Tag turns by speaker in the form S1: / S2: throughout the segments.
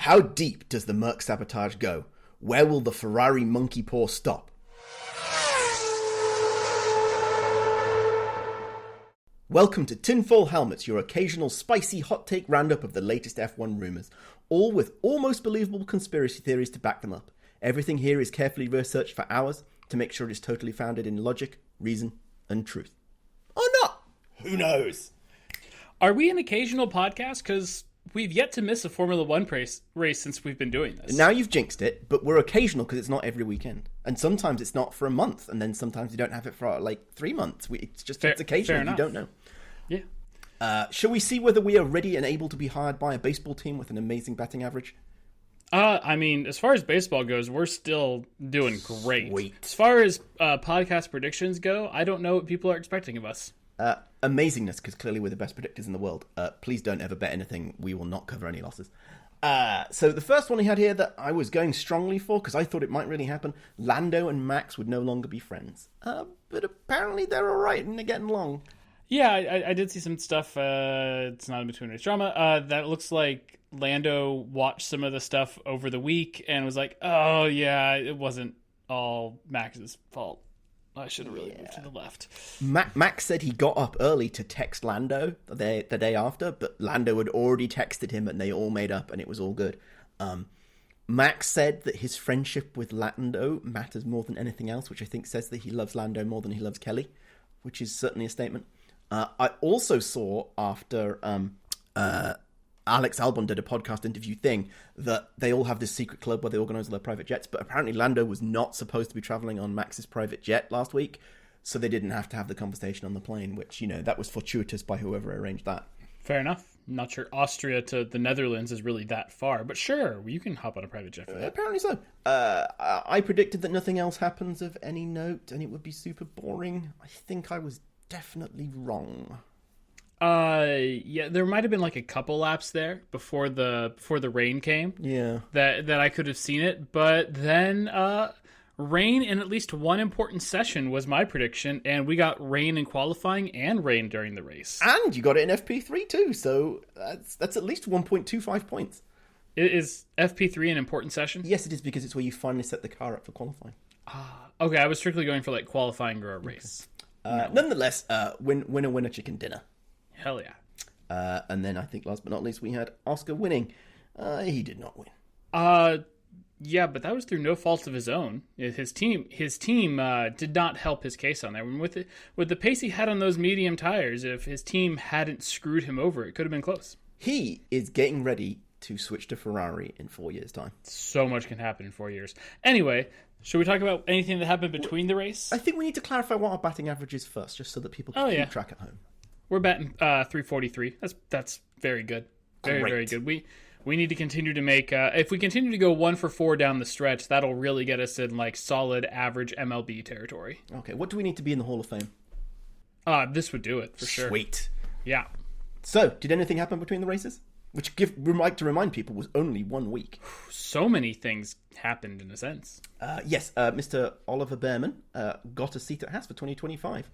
S1: How deep does the Merc Sabotage go? Where will the Ferrari monkey paw stop? Welcome to Tinfoil Helmets, your occasional spicy hot take roundup of the latest F1 rumours, all with almost believable conspiracy theories to back them up. Everything here is carefully researched for hours to make sure it is totally founded in logic, reason, and truth. Or not! Who knows?
S2: Are we an occasional podcast? Because we've yet to miss a Formula One race since we've been doing this.
S1: Now you've jinxed it, but we're occasional because it's not every weekend. And sometimes it's not for a month, and then sometimes you don't have it for like 3 months. It's occasional, you don't know.
S2: Yeah.
S1: Shall we see whether we are ready and able to be hired by a baseball team with an amazing batting average?
S2: I mean, as far as baseball goes, we're still doing great.
S1: Sweet.
S2: As far as podcast predictions go, I don't know what people are expecting of us.
S1: Amazingness, because clearly we're the best predictors in the world. Please don't ever bet anything. We will not cover any losses. So the first one he had here that I was going strongly for, because I thought it might really happen, Lando and Max would no longer be friends. But apparently they're all right and they're getting along.
S2: Yeah, I did see some stuff. It's not a between race drama. That looks like Lando watched some of the stuff over the week and was like, "Oh yeah, it wasn't all Max's fault. I should have really moved to the left."
S1: Max said he got up early to text Lando the day after, but Lando had already texted him and they all made up and it was all good. Max said that his friendship with Lando matters more than anything else, which I think says that he loves Lando more than he loves Kelly, which is certainly a statement. I also saw after Alex Albon did a podcast interview thing that they all have this secret club where they organise their private jets, but apparently Lando was not supposed to be travelling on Max's private jet last week, so they didn't have to have the conversation on the plane, which, you know, that was fortuitous by whoever arranged that.
S2: Fair enough. Not sure Austria to the Netherlands is really that far, but sure, you can hop on a private jet for that.
S1: Apparently so. I predicted that nothing else happens of any note and it would be super boring. I think I was definitely wrong.
S2: Yeah, there might have been like a couple laps there before the rain came.
S1: Yeah.
S2: That I could have seen it, but then rain in at least one important session was my prediction, and we got rain in qualifying and rain during the race.
S1: And you got it in FP3 too, so that's at least 1.25 points.
S2: Is FP3 an important session?
S1: Yes, it is, because it's where you finally set the car up for qualifying.
S2: Okay, I was strictly going for like qualifying or a race.
S1: Nonetheless, winner chicken dinner.
S2: Hell yeah.
S1: And then I think last but not least we had Oscar winning. He did not win.
S2: Yeah, but that was through no fault of his own. His team did not help his case on there. With the pace he had on those medium tires, if his team hadn't screwed him over, it could have been close.
S1: He is getting ready to switch to Ferrari in 4 years' time.
S2: So much can happen in 4 years. Anyway, should we talk about anything that happened between the race?
S1: I think we need to clarify what our batting average is first, just so that people can keep track at home.
S2: We're batting 343. That's very good. Very good. We need to continue to make... if we continue to go 1 for 4 down the stretch, that'll really get us in like solid average MLB territory.
S1: Okay, what do we need to be in the Hall of Fame?
S2: This would do it, for sure.
S1: Sweet.
S2: Yeah.
S1: So, did anything happen between the races? Which, like to remind people, was only 1 week.
S2: So many things happened, in a sense.
S1: Yes, Mr. Oliver Behrman got a seat at Haas for 2025.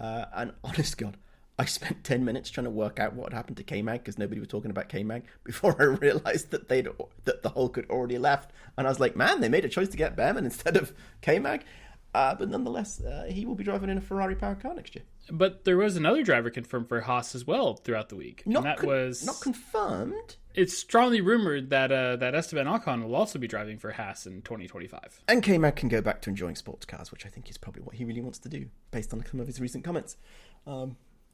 S1: And honest God, I spent 10 minutes trying to work out what had happened to K-Mag, because nobody was talking about K-Mag, before I realised that that the Hulk had already left. And I was like, man, they made a choice to get Behrman instead of K-Mag. But nonetheless, he will be driving in a Ferrari-powered car next year.
S2: But there was another driver confirmed for Haas as well throughout the week.
S1: Not confirmed.
S2: It's strongly rumored that Esteban Ocon will also be driving for Haas in 2025.
S1: And K-Mag can go back to enjoying sports cars, which I think is probably what he really wants to do, based on some of his recent comments.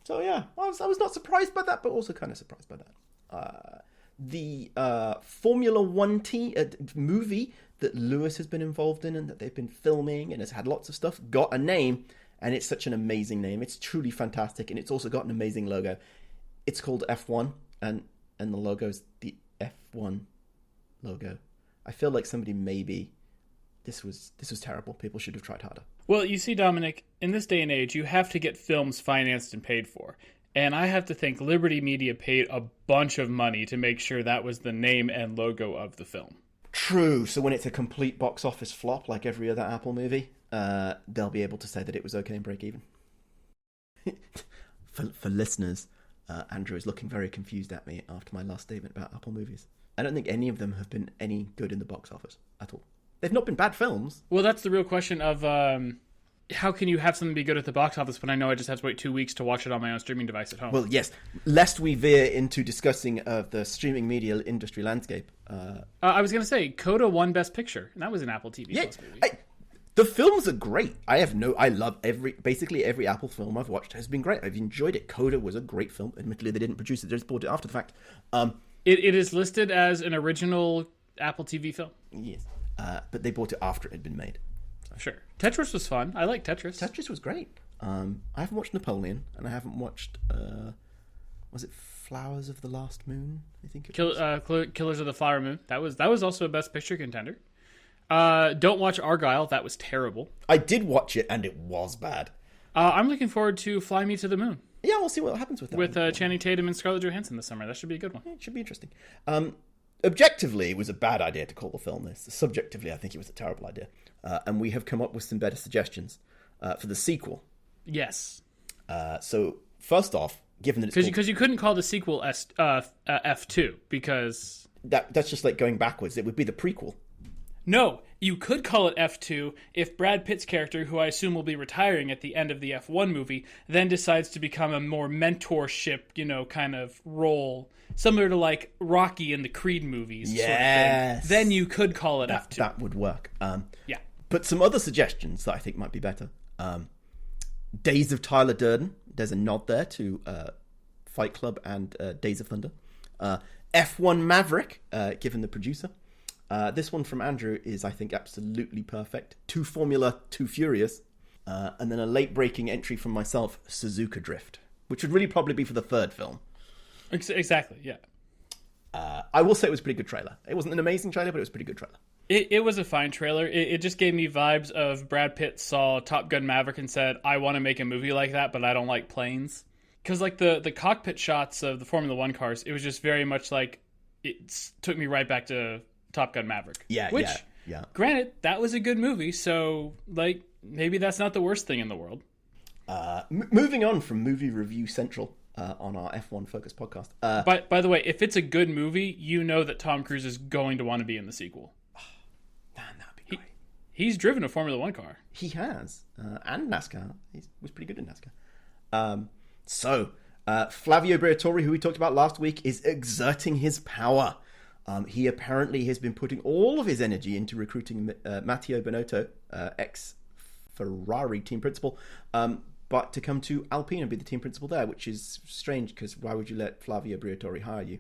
S1: So yeah, I was not surprised by that, but also kind of surprised by that. The Formula One movie that Lewis has been involved in and that they've been filming and has had lots of stuff got a name, and it's such an amazing name. It's truly fantastic, and it's also got an amazing logo. It's called F1, and the logo's the F1 logo. I feel like somebody this was terrible. People should have tried harder.
S2: Well, you see, Dominic, in this day and age, you have to get films financed and paid for. And I have to think Liberty Media paid a bunch of money to make sure that was the name and logo of the film.
S1: True. So when it's a complete box office flop like every other Apple movie, they'll be able to say that it was okay and break even. For listeners, Andrew is looking very confused at me after my last statement about Apple movies. I don't think any of them have been any good in the box office at all. They've not been bad films.
S2: Well, that's the real question of how can you have something be good at the box office when I know I just have to wait 2 weeks to watch it on my own streaming device at home?
S1: Well, yes. Lest we veer into discussing the streaming media industry landscape.
S2: I was going to say, Coda won Best Picture, and that was an Apple TV Plus movie.
S1: The films are great. I love basically every Apple film I've watched has been great. I've enjoyed it. Coda was a great film. Admittedly, they didn't produce it; they just bought it after the fact.
S2: It is listed as an original Apple TV film.
S1: Yes, but they bought it after it had been made. So.
S2: Sure. Tetris was fun. I like Tetris.
S1: Tetris was great. I haven't watched Napoleon, and I haven't watched. Was it Flowers of the Last Moon? I think it was.
S2: Killers of the Flower Moon. That was also a Best Picture contender. Don't watch Argyle. That was terrible.
S1: I did watch it, and it was bad.
S2: I'm looking forward to Fly Me to the Moon.
S1: Yeah, we'll see what happens with that.
S2: With Channing Tatum and Scarlett Johansson this summer. That should be a good one.
S1: Yeah, it should be interesting. Objectively, it was a bad idea to call the film this. Subjectively, I think it was a terrible idea. And we have come up with some better suggestions for the sequel.
S2: Yes.
S1: So, first off, given that it's
S2: because you couldn't call the sequel F2 because
S1: that's just like going backwards. It would be the prequel.
S2: No, you could call it F2 if Brad Pitt's character, who I assume will be retiring at the end of the F1 movie, then decides to become a more mentorship, kind of role, similar to like Rocky in the Creed movies.
S1: Yes.
S2: Sort of thing. Then you could call it F2.
S1: That would work.
S2: Yeah.
S1: But some other suggestions that I think might be better. Days of Tyler Durden. There's a nod there to Fight Club and Days of Thunder. F1 Maverick, given the producer. This one from Andrew is, I think, absolutely perfect. Too Formula, Too Furious. And then a late-breaking entry from myself, Suzuka Drift, which would really probably be for the third film.
S2: Exactly, yeah.
S1: I will say it was a pretty good trailer. It wasn't an amazing trailer, but it was a pretty good trailer.
S2: It was a fine trailer. It just gave me vibes of Brad Pitt saw Top Gun Maverick and said, I want to make a movie like that, but I don't like planes. Because like the cockpit shots of the Formula One cars, it was just very much like, it took me right back to Top Gun Maverick.
S1: Yeah.
S2: Granted, that was a good movie, so like maybe that's not the worst thing in the world.
S1: Moving on from Movie Review Central on our F1 Focus podcast.
S2: By the way, if it's a good movie, you know that Tom Cruise is going to want to be in the sequel.
S1: Man, that'd be great.
S2: He's driven a Formula One car.
S1: He has, and NASCAR. He was pretty good in NASCAR. Flavio Briatore, who we talked about last week, is exerting his power. He apparently has been putting all of his energy into recruiting Matteo Binotto, ex-Ferrari team principal, but to come to Alpine and be the team principal there, which is strange because why would you let Flavio Briatore hire you?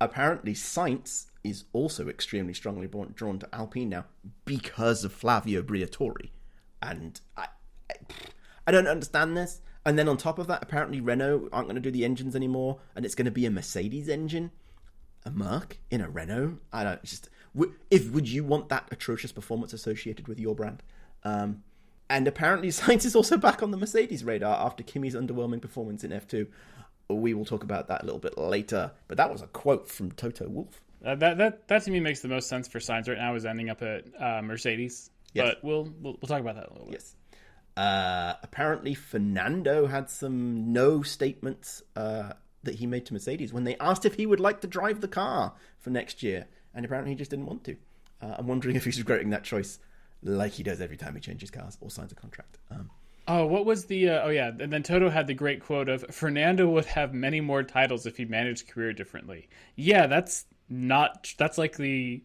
S1: Apparently, Sainz is also extremely strongly drawn to Alpine now because of Flavio Briatore. And I don't understand this. And then on top of that, apparently Renault aren't going to do the engines anymore, and it's going to be a Mercedes engine. A Merc in a Renault? I don't just. Would you want that atrocious performance associated with your brand? And apparently, Sainz is also back on the Mercedes radar after Kimi's underwhelming performance in F2. We will talk about that a little bit later. But that was a quote from Toto Wolff.
S2: That to me makes the most sense for Sainz right now is ending up at Mercedes.
S1: Yes.
S2: But we'll talk about that a little bit.
S1: Yes. Apparently, Fernando had some no statements that he made to Mercedes when they asked if he would like to drive the car for next year, and apparently he just didn't want to. I'm wondering if he's regretting that choice like he does every time he changes cars or signs a contract.
S2: What was the and then Toto had the great quote of Fernando would have many more titles if he managed career differently. Yeah, that's like the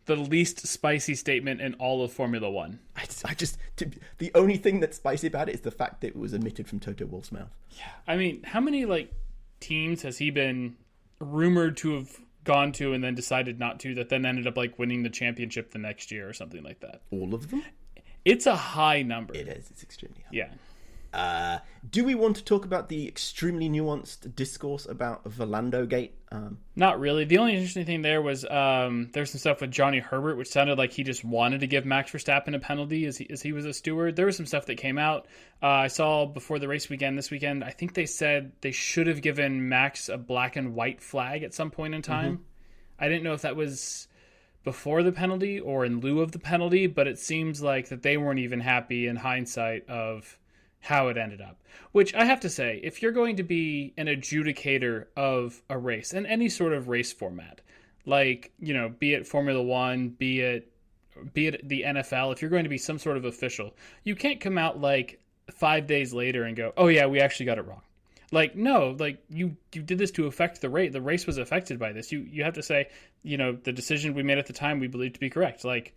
S2: least spicy statement in all of Formula One.
S1: The only thing that's spicy about it is the fact that it was emitted from Toto Wolff's mouth.
S2: Yeah, I mean, how many teams has he been rumored to have gone to and then decided not to, that then ended up winning the championship the next year or something like that?
S1: All of them?
S2: It's a high number.
S1: It is. It's extremely high.
S2: Yeah.
S1: Do we want to talk about the extremely nuanced discourse about Volando Gate?
S2: Not really. The only interesting thing there was there's some stuff with Johnny Herbert, which sounded like he just wanted to give Max Verstappen a penalty as he was a steward. There was some stuff that came out. I saw before the race weekend this weekend, I think they said they should have given Max a black and white flag at some point in time. Mm-hmm. I didn't know if that was before the penalty or in lieu of the penalty, but it seems like that they weren't even happy in hindsight of how it ended up. Which I have to say, if you're going to be an adjudicator of a race and any sort of race format, like, be it Formula One, be it the NFL, if you're going to be some sort of official, you can't come out like 5 days later and go, oh yeah, we actually got it wrong. Like, no, like you did this to affect the race. The race was affected by this. You have to say, the decision we made at the time we believe to be correct. Like,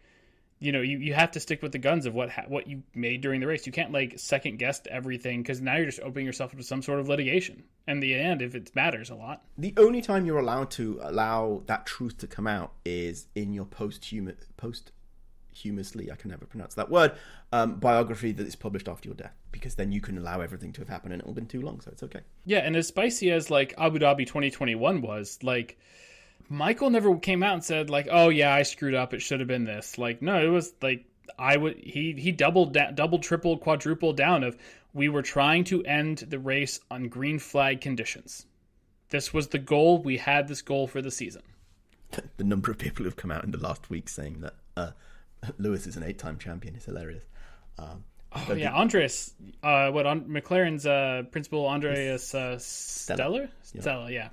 S2: you have to stick with the guns of what you made during the race. You can't like second guess everything, because now you're just opening yourself up to some sort of litigation. In the end, if it matters a lot.
S1: The only time you're allowed to allow that truth to come out is in your posthumously, I can never pronounce that word, biography that is published after your death, because then you can allow everything to have happened and it'll been too long, so it's okay.
S2: Yeah, and as spicy as like Abu Dhabi 2021 was, like, Michael never came out and said like, oh yeah, I screwed up, it should have been this. Like, no, it was like, he doubled, tripled, quadrupled down of, we were trying to end the race on green flag conditions. This was the goal. We had this goal for the season.
S1: The number of people who've come out in the last week saying that Lewis is an 8-time champion is hilarious.
S2: Andreas, McLaren's principal Andreas Stella, yeah.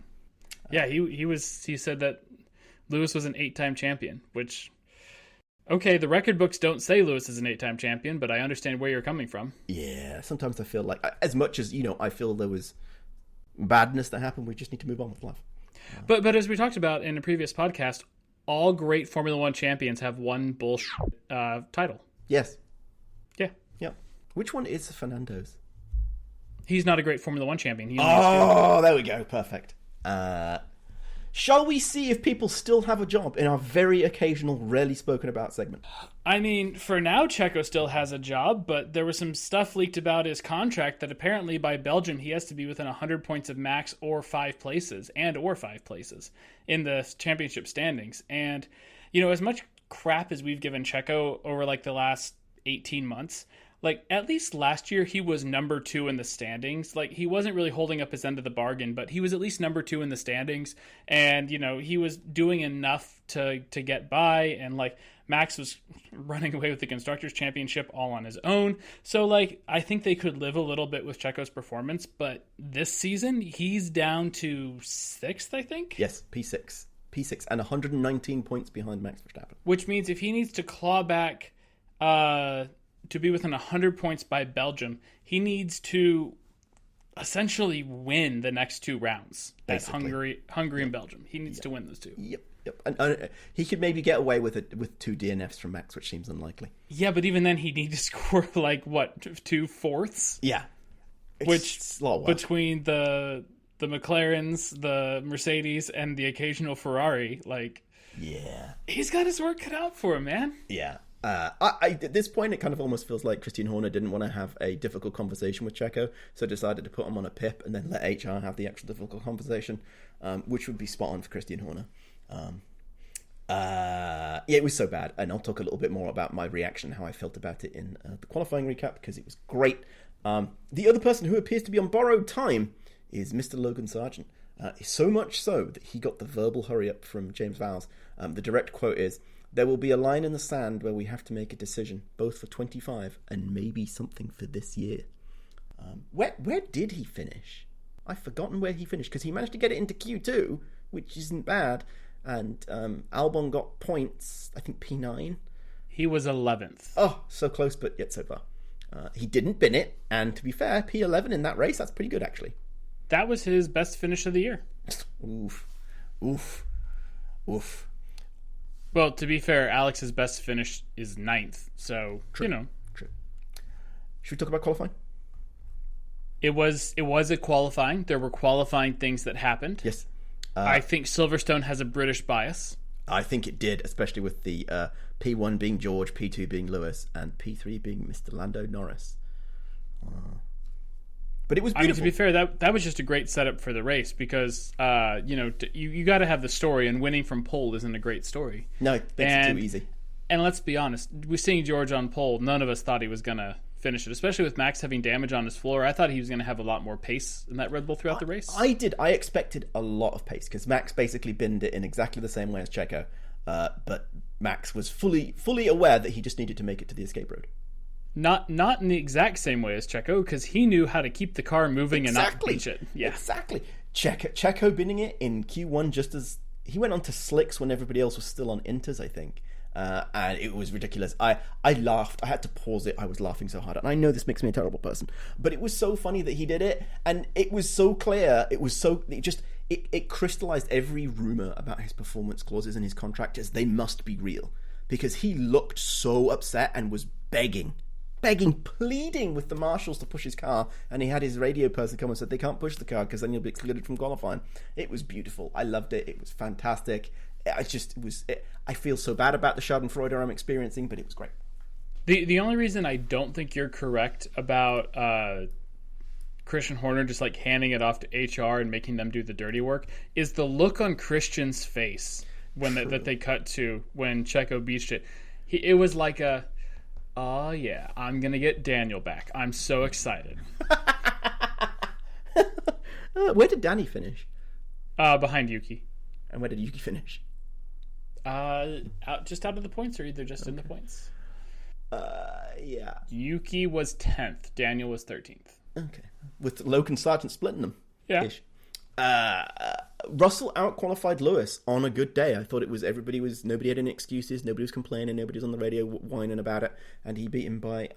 S2: Yeah, he said that Lewis was an 8-time champion, which, okay, the record books don't say Lewis is an 8-time champion, but I understand where you're coming from.
S1: Yeah, sometimes I feel like, as much as, I feel there was badness that happened, we just need to move on with life.
S2: But as we talked about in a previous podcast, all great Formula One champions have one bullshit title.
S1: Yes.
S2: Yeah.
S1: Yep. Which one is Fernando's?
S2: He's not a great Formula One champion.
S1: There we go. Perfect. Shall we see if people still have a job in our very occasional, rarely spoken about segment?
S2: I mean, for now, Checo still has a job, but there was some stuff leaked about his contract that apparently by Belgium he has to be within 100 points of Max or 5 places in the championship standings. And, as much crap as we've given Checo over like the last 18 months, like, at least last year, he was number 2 in the standings. Like, he wasn't really holding up his end of the bargain, but he was at least number 2 in the standings. And, he was doing enough to get by. And, like, Max was running away with the Constructors' Championship all on his own. So, like, I think they could live a little bit with Checo's performance. But this season, he's down to 6th, I think?
S1: Yes, P6. P6 and 119 points behind Max Verstappen.
S2: Which means if he needs to claw back... to be within 100 points by Belgium, he needs to essentially win the next 2 rounds. That's Hungary and Belgium. He needs to win those 2.
S1: Yep. And he could maybe get away with 2 DNFs from Max, which seems unlikely.
S2: Yeah, but even then, he'd need to score like 2 fourths.
S1: Yeah,
S2: it's a lot of work. Between the McLarens, the Mercedes, and the occasional Ferrari, like,
S1: yeah,
S2: he's got his work cut out for him, man.
S1: Yeah. At this point, it kind of almost feels like Christian Horner didn't want to have a difficult conversation with Checo, so decided to put him on a pip and then let HR have the extra difficult conversation, which would be spot on for Christian Horner. It was so bad, and I'll talk a little bit more about my reaction, how I felt about it in the qualifying recap, because it was great. The other person who appears to be on borrowed time is Mr. Logan Sargent. So much so that he got the verbal hurry up from James Vowles. The direct quote is, "There will be a line in the sand where we have to make a decision, both for 25 and maybe something for this year." Where did he finish? I've forgotten where he finished, because he managed to get it into Q2, which isn't bad. And Albon got points, I think P9.
S2: He was 11th.
S1: Oh, so close, but yet so far. He didn't bin it, and to be fair, P11 in that race, that's pretty good, actually.
S2: That was his best finish of the year.
S1: Oof.
S2: Well, to be fair, Alex's best finish is 9th, so,
S1: True. True. Should we talk about qualifying?
S2: It was a qualifying. There were qualifying things that happened.
S1: Yes.
S2: I think Silverstone has a British bias.
S1: I think it did, especially with the P1 being George, P2 being Lewis, and P3 being Mr. Lando Norris. But it was beautiful.
S2: I mean, to be fair, that was just a great setup for the race, because you got to have the story, and winning from pole isn't a great story.
S1: No, it makes it too easy.
S2: And let's be honest, we're seeing George on pole. None of us thought he was going to finish it, especially with Max having damage on his floor. I thought he was going to have a lot more pace in that Red Bull throughout the race.
S1: I did. I expected a lot of pace, because Max basically binned it in exactly the same way as Checo. But Max was fully aware that he just needed to make it to the escape road.
S2: Not in the exact same way as Checo, because he knew how to keep the car moving and not pinch it. Yeah.
S1: Exactly. Checo binning it in Q1 just as he went on to slicks when everybody else was still on inters, I think. And it was ridiculous. I laughed. I had to pause it. I was laughing so hard. And I know this makes me a terrible person, but it was so funny that he did it. And it was so clear. It crystallized every rumor about his performance clauses in his contract as they must be real. Because he looked so upset and was begging, pleading with the marshals to push his car. And he had his radio person come and said, they can't push the car because then you'll be excluded from qualifying. It was beautiful. I loved it. It was fantastic. I feel so bad about the schadenfreude I'm experiencing, but it was great.
S2: The only reason I don't think you're correct about Christian Horner just like handing it off to HR and making them do the dirty work is the look on Christian's face that they cut to when Checo beached it. It was like oh yeah, I'm gonna get Daniel back. I'm so excited.
S1: Where did Danny finish?
S2: Behind Yuki.
S1: And where did Yuki finish?
S2: Just out of the points, or either just in the points.
S1: Yeah.
S2: Yuki was 10th. Daniel was 13th.
S1: Okay. With Logan Sargent splitting them.
S2: Yeah.
S1: Ish. Russell outqualified Lewis on a good day. I thought nobody had any excuses, nobody was complaining, nobody was on the radio whining about it, and he beat him by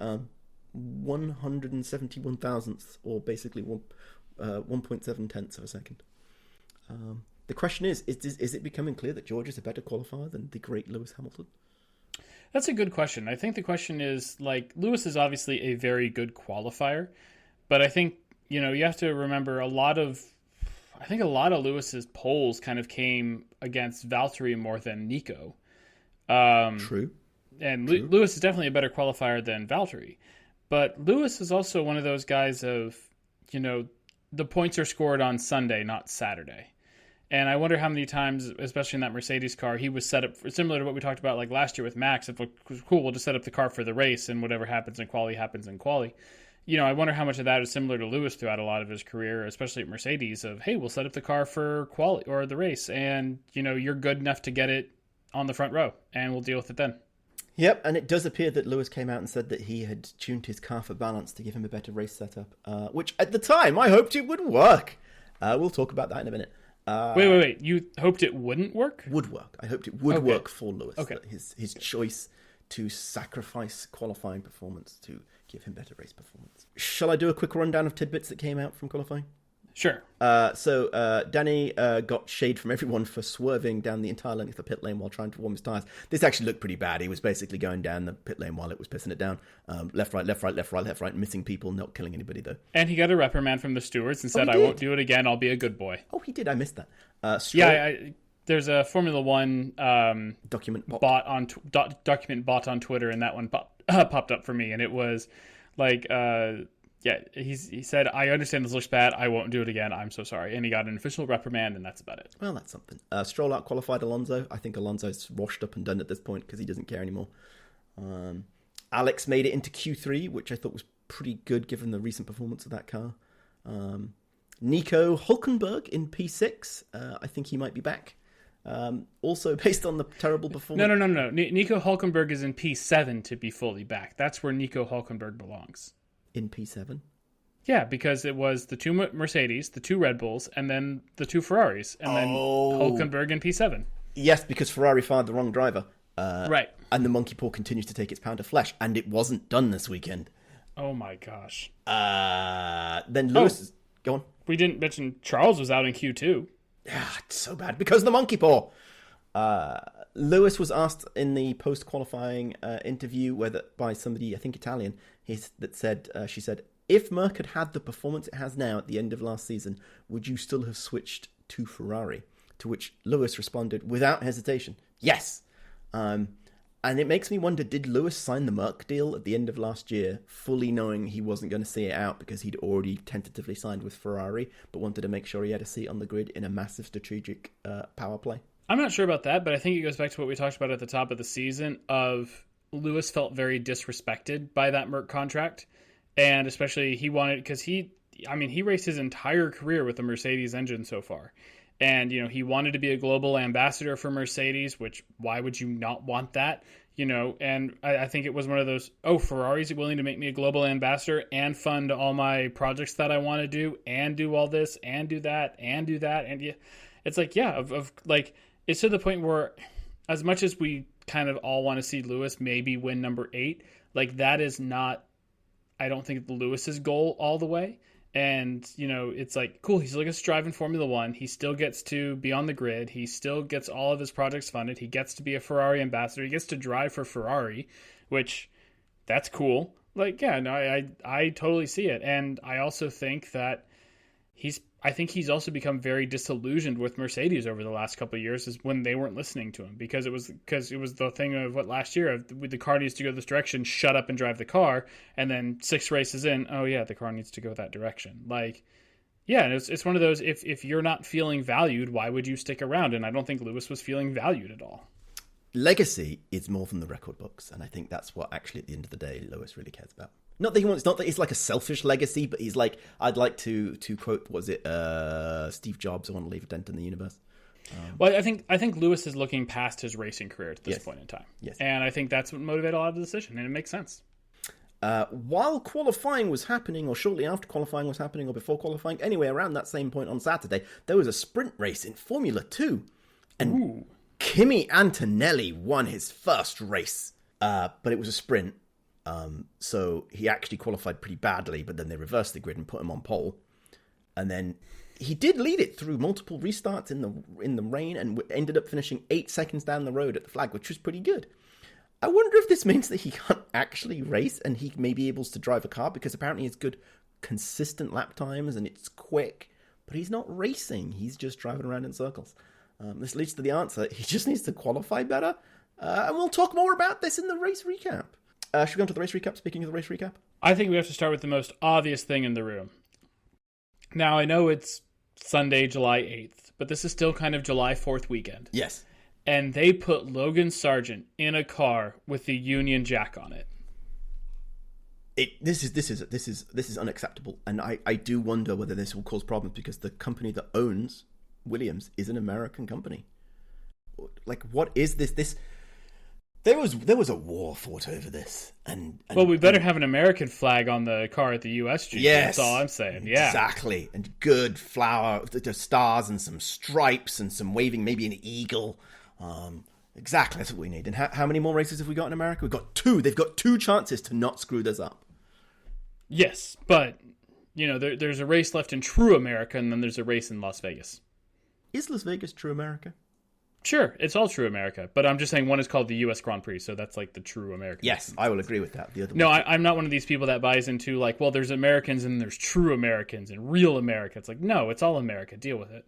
S1: 171 thousandths, or basically 1.7 tenths of a second. The question is it becoming clear that George is a better qualifier than the great Lewis Hamilton?
S2: That's a good question. I think the question is, like, Lewis is obviously a very good qualifier, but I think, you have to remember a lot of Lewis's polls kind of came against Valtteri more than Nico.
S1: True.
S2: And
S1: True.
S2: Lewis is definitely a better qualifier than Valtteri. But Lewis is also one of those guys of, the points are scored on Sunday, not Saturday. And I wonder how many times, especially in that Mercedes car, he was set up similar to what we talked about like last year with Max. If it was cool, we'll just set up the car for the race, and whatever happens in quali happens in quali. I wonder how much of that is similar to Lewis throughout a lot of his career, especially at Mercedes. Of, hey, we'll set up the car for quali or the race, and you're good enough to get it on the front row, and we'll deal with it then.
S1: Yep, and it does appear that Lewis came out and said that he had tuned his car for balance to give him a better race setup, which at the time I hoped it would work. We'll talk about that in a minute.
S2: Wait. You hoped it wouldn't work?
S1: Would work. I hoped it would work for Lewis.
S2: Okay.
S1: His choice to sacrifice qualifying performance to give him better race performance. Shall I do a quick rundown of tidbits that came out from qualifying?
S2: Sure.
S1: So Danny got shade from everyone for swerving down the entire length of the pit lane while trying to warm his tyres. This actually looked pretty bad. He was basically going down the pit lane while it was pissing it down. Left, right, missing people, not killing anybody, though.
S2: And he got a reprimand from the stewards and said, I won't do it again. I'll be a good boy.
S1: Oh, he did. I missed that.
S2: There's a Formula One
S1: document
S2: bot on Twitter, and that one popped up for me. And it was like... he said, I understand this looks bad. I won't do it again. I'm so sorry. And he got an official reprimand, and that's about it.
S1: Well, that's something. Stroll out qualified Alonso. I think Alonso's washed up and done at this point because he doesn't care anymore. Alex made it into Q3, which I thought was pretty good given the recent performance of that car. Nico Hulkenberg in P6. I think he might be back. Also, based on the terrible performance...
S2: No. Nico Hulkenberg is in P7 to be fully back. That's where Nico Hulkenberg belongs.
S1: In P7?
S2: Yeah, because it was the two Mercedes, the two Red Bulls, and then the two Ferraris, and then Hulkenberg in P7.
S1: Yes, because Ferrari fired the wrong driver.
S2: Right.
S1: And the monkey paw continues to take its pound of flesh, and it wasn't done this weekend.
S2: Oh my gosh.
S1: Then Lewis... Go on.
S2: We didn't mention Charles was out in Q2.
S1: Yeah, it's so bad, because of the monkey paw. Lewis was asked in the post-qualifying interview by somebody, I think Italian, she said, if Merc had had the performance it has now at the end of last season, would you still have switched to Ferrari? To which Lewis responded without hesitation, yes. And it makes me wonder, did Lewis sign the Merc deal at the end of last year, fully knowing he wasn't going to see it out because he'd already tentatively signed with Ferrari, but wanted to make sure he had a seat on the grid in a massive strategic power play?
S2: I'm not sure about that, but I think it goes back to what we talked about at the top of the season of Lewis felt very disrespected by that Merc contract. And especially he wanted, because he raced his entire career with the Mercedes engine so far. And, he wanted to be a global ambassador for Mercedes, which why would you not want that? And I think it was one of those, Ferrari's willing to make me a global ambassador and fund all my projects that I want to do and do all this and do that and do that. And it's like, It's to the point where, as much as we kind of all want to see Lewis maybe win number 8, like that is not, I don't think, Lewis's goal all the way. And, it's like, cool, he still gets to drive in Formula One. He still gets to be on the grid. He still gets all of his projects funded. He gets to be a Ferrari ambassador. He gets to drive for Ferrari, which, that's cool. Like, yeah, no, I totally see it. And I also think that I think he's also become very disillusioned with Mercedes over the last couple of years, is when they weren't listening to him, because it was the thing of what last year of the car needs to go this direction, shut up and drive the car, and then 6 races in, oh yeah, the car needs to go that direction. Like, yeah, and it's one of those, if you're not feeling valued, why would you stick around? And I don't think Lewis was feeling valued at all.
S1: Legacy is more than the record books, and I think that's what actually at the end of the day Lewis really cares about. Not that it's like a selfish legacy, but he's like, I'd like to quote, Steve Jobs, I want to leave a dent in the universe.
S2: Well, I think Lewis is looking past his racing career at this point in time.
S1: Yes.
S2: And I think that's what motivated a lot of the decision, and it makes sense.
S1: While qualifying was happening, or shortly after qualifying was happening, or before qualifying, anyway, around that same point on Saturday, there was a sprint race in Formula 2. And Kimi Antonelli won his first race, but it was a sprint. So he actually qualified pretty badly, but then they reversed the grid and put him on pole. And then he did lead it through multiple restarts in the rain, and ended up finishing 8 seconds down the road at the flag, which was pretty good. I wonder if this means that he can't actually race and he may be able to drive a car, because apparently it's good, consistent lap times and it's quick, but he's not racing. He's just driving around in circles. This leads to the answer. He just needs to qualify better. And we'll talk more about this in the race recap. Should we go on to the race recap? Speaking of the race recap?
S2: I think we have to start with the most obvious thing in the room. Now, I know it's Sunday, July 8th, but this is still kind of July 4th weekend.
S1: Yes.
S2: And they put Logan Sargent in a car with the Union Jack on it.
S1: This is unacceptable, and I do wonder whether this will cause problems, because the company that owns Williams is an American company. Like, what is this? There was a war fought over this, and
S2: well, we better have an American flag on the car at the USG.
S1: Yes,
S2: that's all I'm saying. Yeah,
S1: exactly, and good flower, the stars and some stripes and some waving, maybe an eagle. Exactly, that's what we need. And how many more races have we got in America? We've got 2. They've got 2 chances to not screw this up.
S2: Yes, but there's a race left in true America, and then there's a race in Las Vegas.
S1: Is Las Vegas true America?
S2: Sure, it's all true America, but I'm just saying one is called the U.S. Grand Prix, so that's like the true American.
S1: Yes, I will agree with that. The other
S2: no, I'm not one of these people that buys into like, well, there's Americans and there's true Americans and real America. It's like, no, it's all America. Deal with it.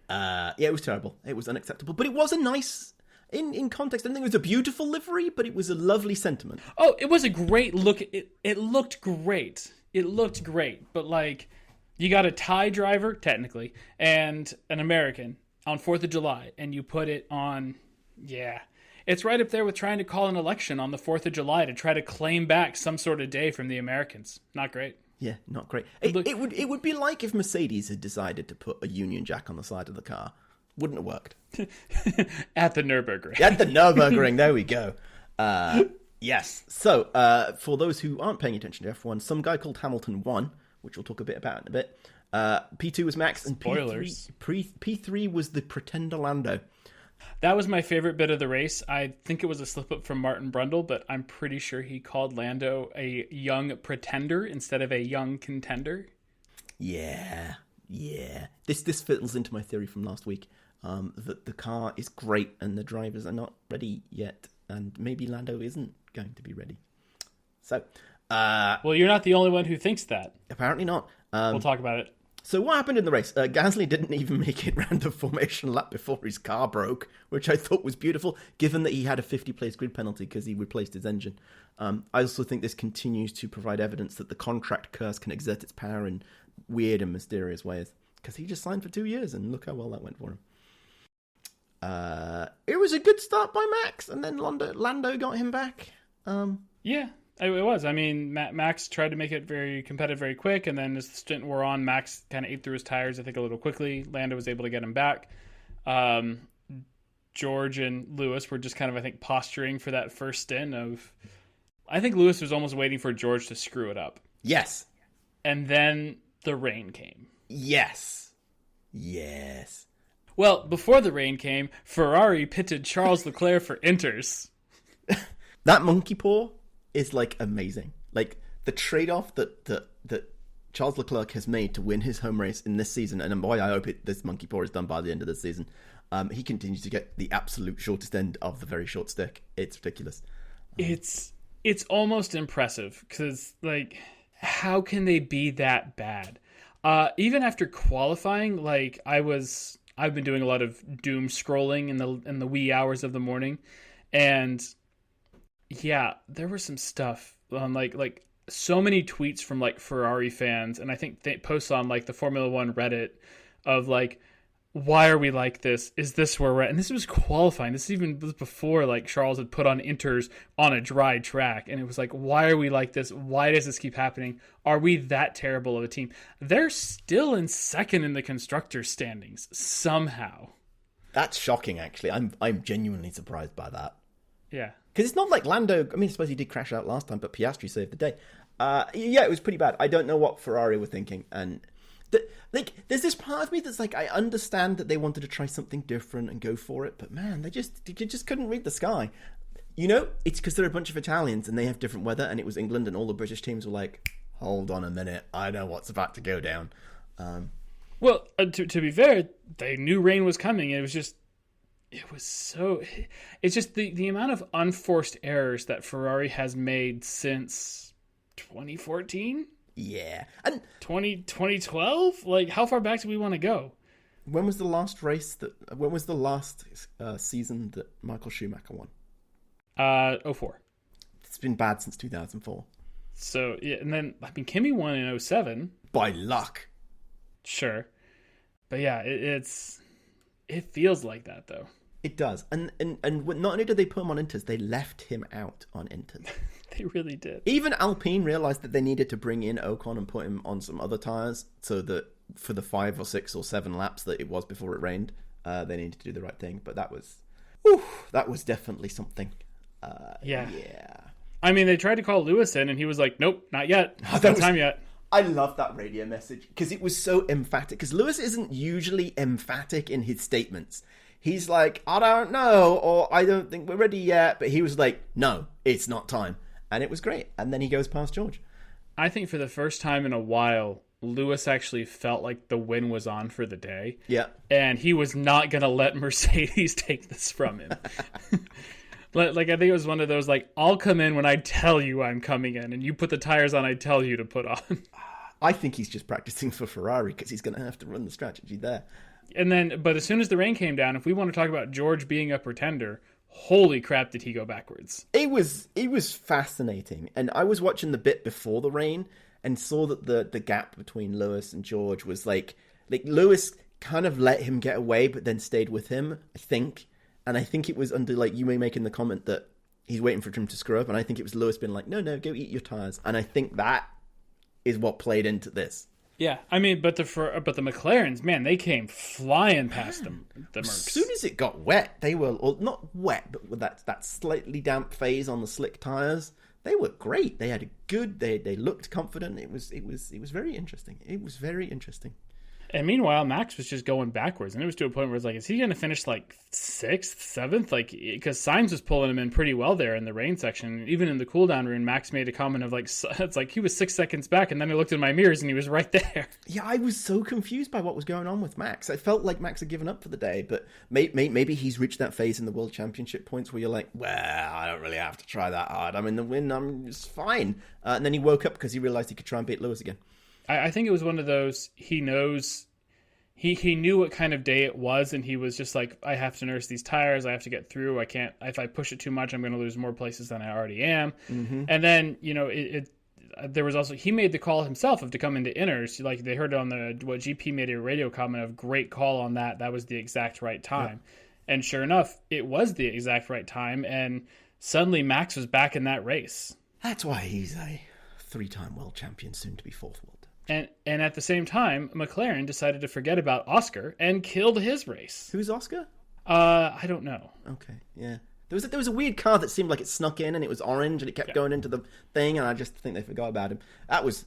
S1: Yeah, it was terrible. It was unacceptable, but it was a nice, in context, I don't think it was a beautiful livery, but it was a lovely sentiment.
S2: Oh, it was a great look. It looked great. It looked great, but like, you got a Thai driver, technically, and an American on 4th of July, and you put it on, it's right up there with trying to call an election on the 4th of July to try to claim back some sort of day from the Americans. Not great.
S1: Yeah, not great. It would be like if Mercedes had decided to put a Union Jack on the side of the car. Wouldn't have worked.
S2: At the Nürburgring.
S1: At the Nürburgring, there we go. Yes. So, for those who aren't paying attention to F1, some guy called Hamilton won, which we'll talk a bit about in a bit. P2 was Max, and
S2: Spoilers.
S1: P3 was the Pretender Lando.
S2: That was my favorite bit of the race. I think it was a slip-up from Martin Brundle, but I'm pretty sure he called Lando a young pretender instead of a young contender.
S1: Yeah. This fiddles into my theory from last week, that the car is great and the drivers are not ready yet, and maybe Lando isn't going to be ready. So,
S2: well, you're not the only one who thinks that.
S1: Apparently not.
S2: We'll talk about it.
S1: So what happened in the race? Gasly didn't even make it round the formation lap before his car broke, which I thought was beautiful, given that he had a 50-place grid penalty because he replaced his engine. I also think this continues to provide evidence that the contract curse can exert its power in weird and mysterious ways, because he just signed for 2 years, and look how well that went for him. It was a good start by Max, and then Lando got him back.
S2: Yeah. It was. I mean, Max tried to make it very competitive very quick, and then as the stint wore on, Max kind of ate through his tires, I think, a little quickly. Lando was able to get him back. George and Lewis were just kind of, I think, posturing for that first stint of... I think Lewis was almost waiting for George to screw it up.
S1: Yes.
S2: And then the rain came.
S1: Yes.
S2: Well, before the rain came, Ferrari pitted Charles Leclerc for Inters.
S1: That monkey paw is like amazing. Like the trade-off that Charles Leclerc has made to win his home race in this season, and boy, I hope this monkey paw is done by the end of this season. He continues to get the absolute shortest end of the very short stick. It's ridiculous.
S2: It's almost impressive because, like, how can they be that bad? Even after qualifying, like I've been doing a lot of doom scrolling in the wee hours of the morning, and yeah, there was some stuff on like so many tweets from like Ferrari fans, and I think they posts on like the Formula One Reddit of like, why are we like this? Is this where we're at? And this was qualifying. This even was before like Charles had put on Inters on a dry track. And it was like, why are we like this? Why does this keep happening? Are we that terrible of a team? They're still in second in the constructors standings somehow.
S1: That's shocking, actually. I'm genuinely surprised by that.
S2: Yeah.
S1: Because it's not like Lando, I mean, I suppose he did crash out last time, but Piastri saved the day. Yeah, it was pretty bad. I don't know what Ferrari were thinking. And like, there's this part of me that's like, I understand that they wanted to try something different and go for it, but man, they just couldn't read the sky. You know, it's because they're a bunch of Italians and they have different weather, and it was England, and all the British teams were like, hold on a minute, I know what's about to go down.
S2: Well, to be fair, they knew rain was coming. It's just the amount of unforced errors that Ferrari has made since 2014.
S1: Yeah. And
S2: 2012? Like, how far back do we want to go?
S1: When was the last season that Michael Schumacher won?
S2: 04.
S1: It's been bad since 2004.
S2: So, yeah, and then, I mean, Kimi won in 07.
S1: By luck.
S2: Sure. But yeah, it feels like that, though.
S1: It does. And not only did they put him on Inters, they left him out on Inters.
S2: They really did.
S1: Even Alpine realized that they needed to bring in Ocon and put him on some other tires, so that for the 5 or 6 or 7 laps that it was before it rained, they needed to do the right thing. But that was definitely something.
S2: Yeah.
S1: Yeah.
S2: I mean, they tried to call Lewis in, and he was like, nope, not yet. It's not time yet.
S1: I love that radio message because it was so emphatic. Because Lewis isn't usually emphatic in his statements. He's like, I don't know, or I don't think we're ready yet. But he was like, no, it's not time. And it was great. And then he goes past George.
S2: I think for the first time in a while, Lewis actually felt like the win was on for the day.
S1: Yeah.
S2: And he was not going to let Mercedes take this from him. Like, I think it was one of those, like, I'll come in when I tell you I'm coming in, and you put the tires on I tell you to put on.
S1: I think he's just practicing for Ferrari because he's going to have to run the strategy there.
S2: And then, but as soon as the rain came down, if we want to talk about George being a pretender, holy crap, did he go backwards?
S1: It was fascinating, and I was watching the bit before the rain and saw that the gap between Lewis and George was like Lewis kind of let him get away, but then stayed with him, I think. And I think it was under, like, you may making the comment that he's waiting for him to screw up, and I think it was Lewis being like, no, go eat your tires. And I think that is what played into this.
S2: Yeah, I mean, but the McLarens, man, they came flying past them. The Mercs.
S1: As soon as it got wet, they were, or not wet, but with that slightly damp phase on the slick tires, they were great. They had a good. They looked confident. It was very interesting. It was very interesting.
S2: And meanwhile, Max was just going backwards, and it was to a point where it's like, is he going to finish like 6th, 7th? Like, because Sainz was pulling him in pretty well there in the rain section. Even in the cooldown room, Max made a comment of like, it's like he was 6 seconds back, and then I looked in my mirrors and he was right there.
S1: Yeah, I was so confused by what was going on with Max. I felt like Max had given up for the day, but maybe he's reached that phase in the World Championship points where you're like, well, I don't really have to try that hard. I'm in the win. It's fine. And then he woke up because he realized he could try and beat Lewis again.
S2: I think it was one of those, he knows, he knew what kind of day it was, and he was just like, I have to nurse these tires, I have to get through, I can't, if I push it too much, I'm going to lose more places than I already am. Mm-hmm. And then, you know, there was also, he made the call himself of to come into inners, like they heard on what GP made a radio comment of, great call on that was the exact right time. Yeah. And sure enough, it was the exact right time, and suddenly Max was back in that race.
S1: That's why he's a 3-time world champion, soon to be 4th world.
S2: And at the same time, McLaren decided to forget about Oscar and killed his race.
S1: Who's Oscar?
S2: I don't know.
S1: Okay, yeah. There was a weird car that seemed like it snuck in and it was orange and it kept going into the thing, and I just think they forgot about him. That was...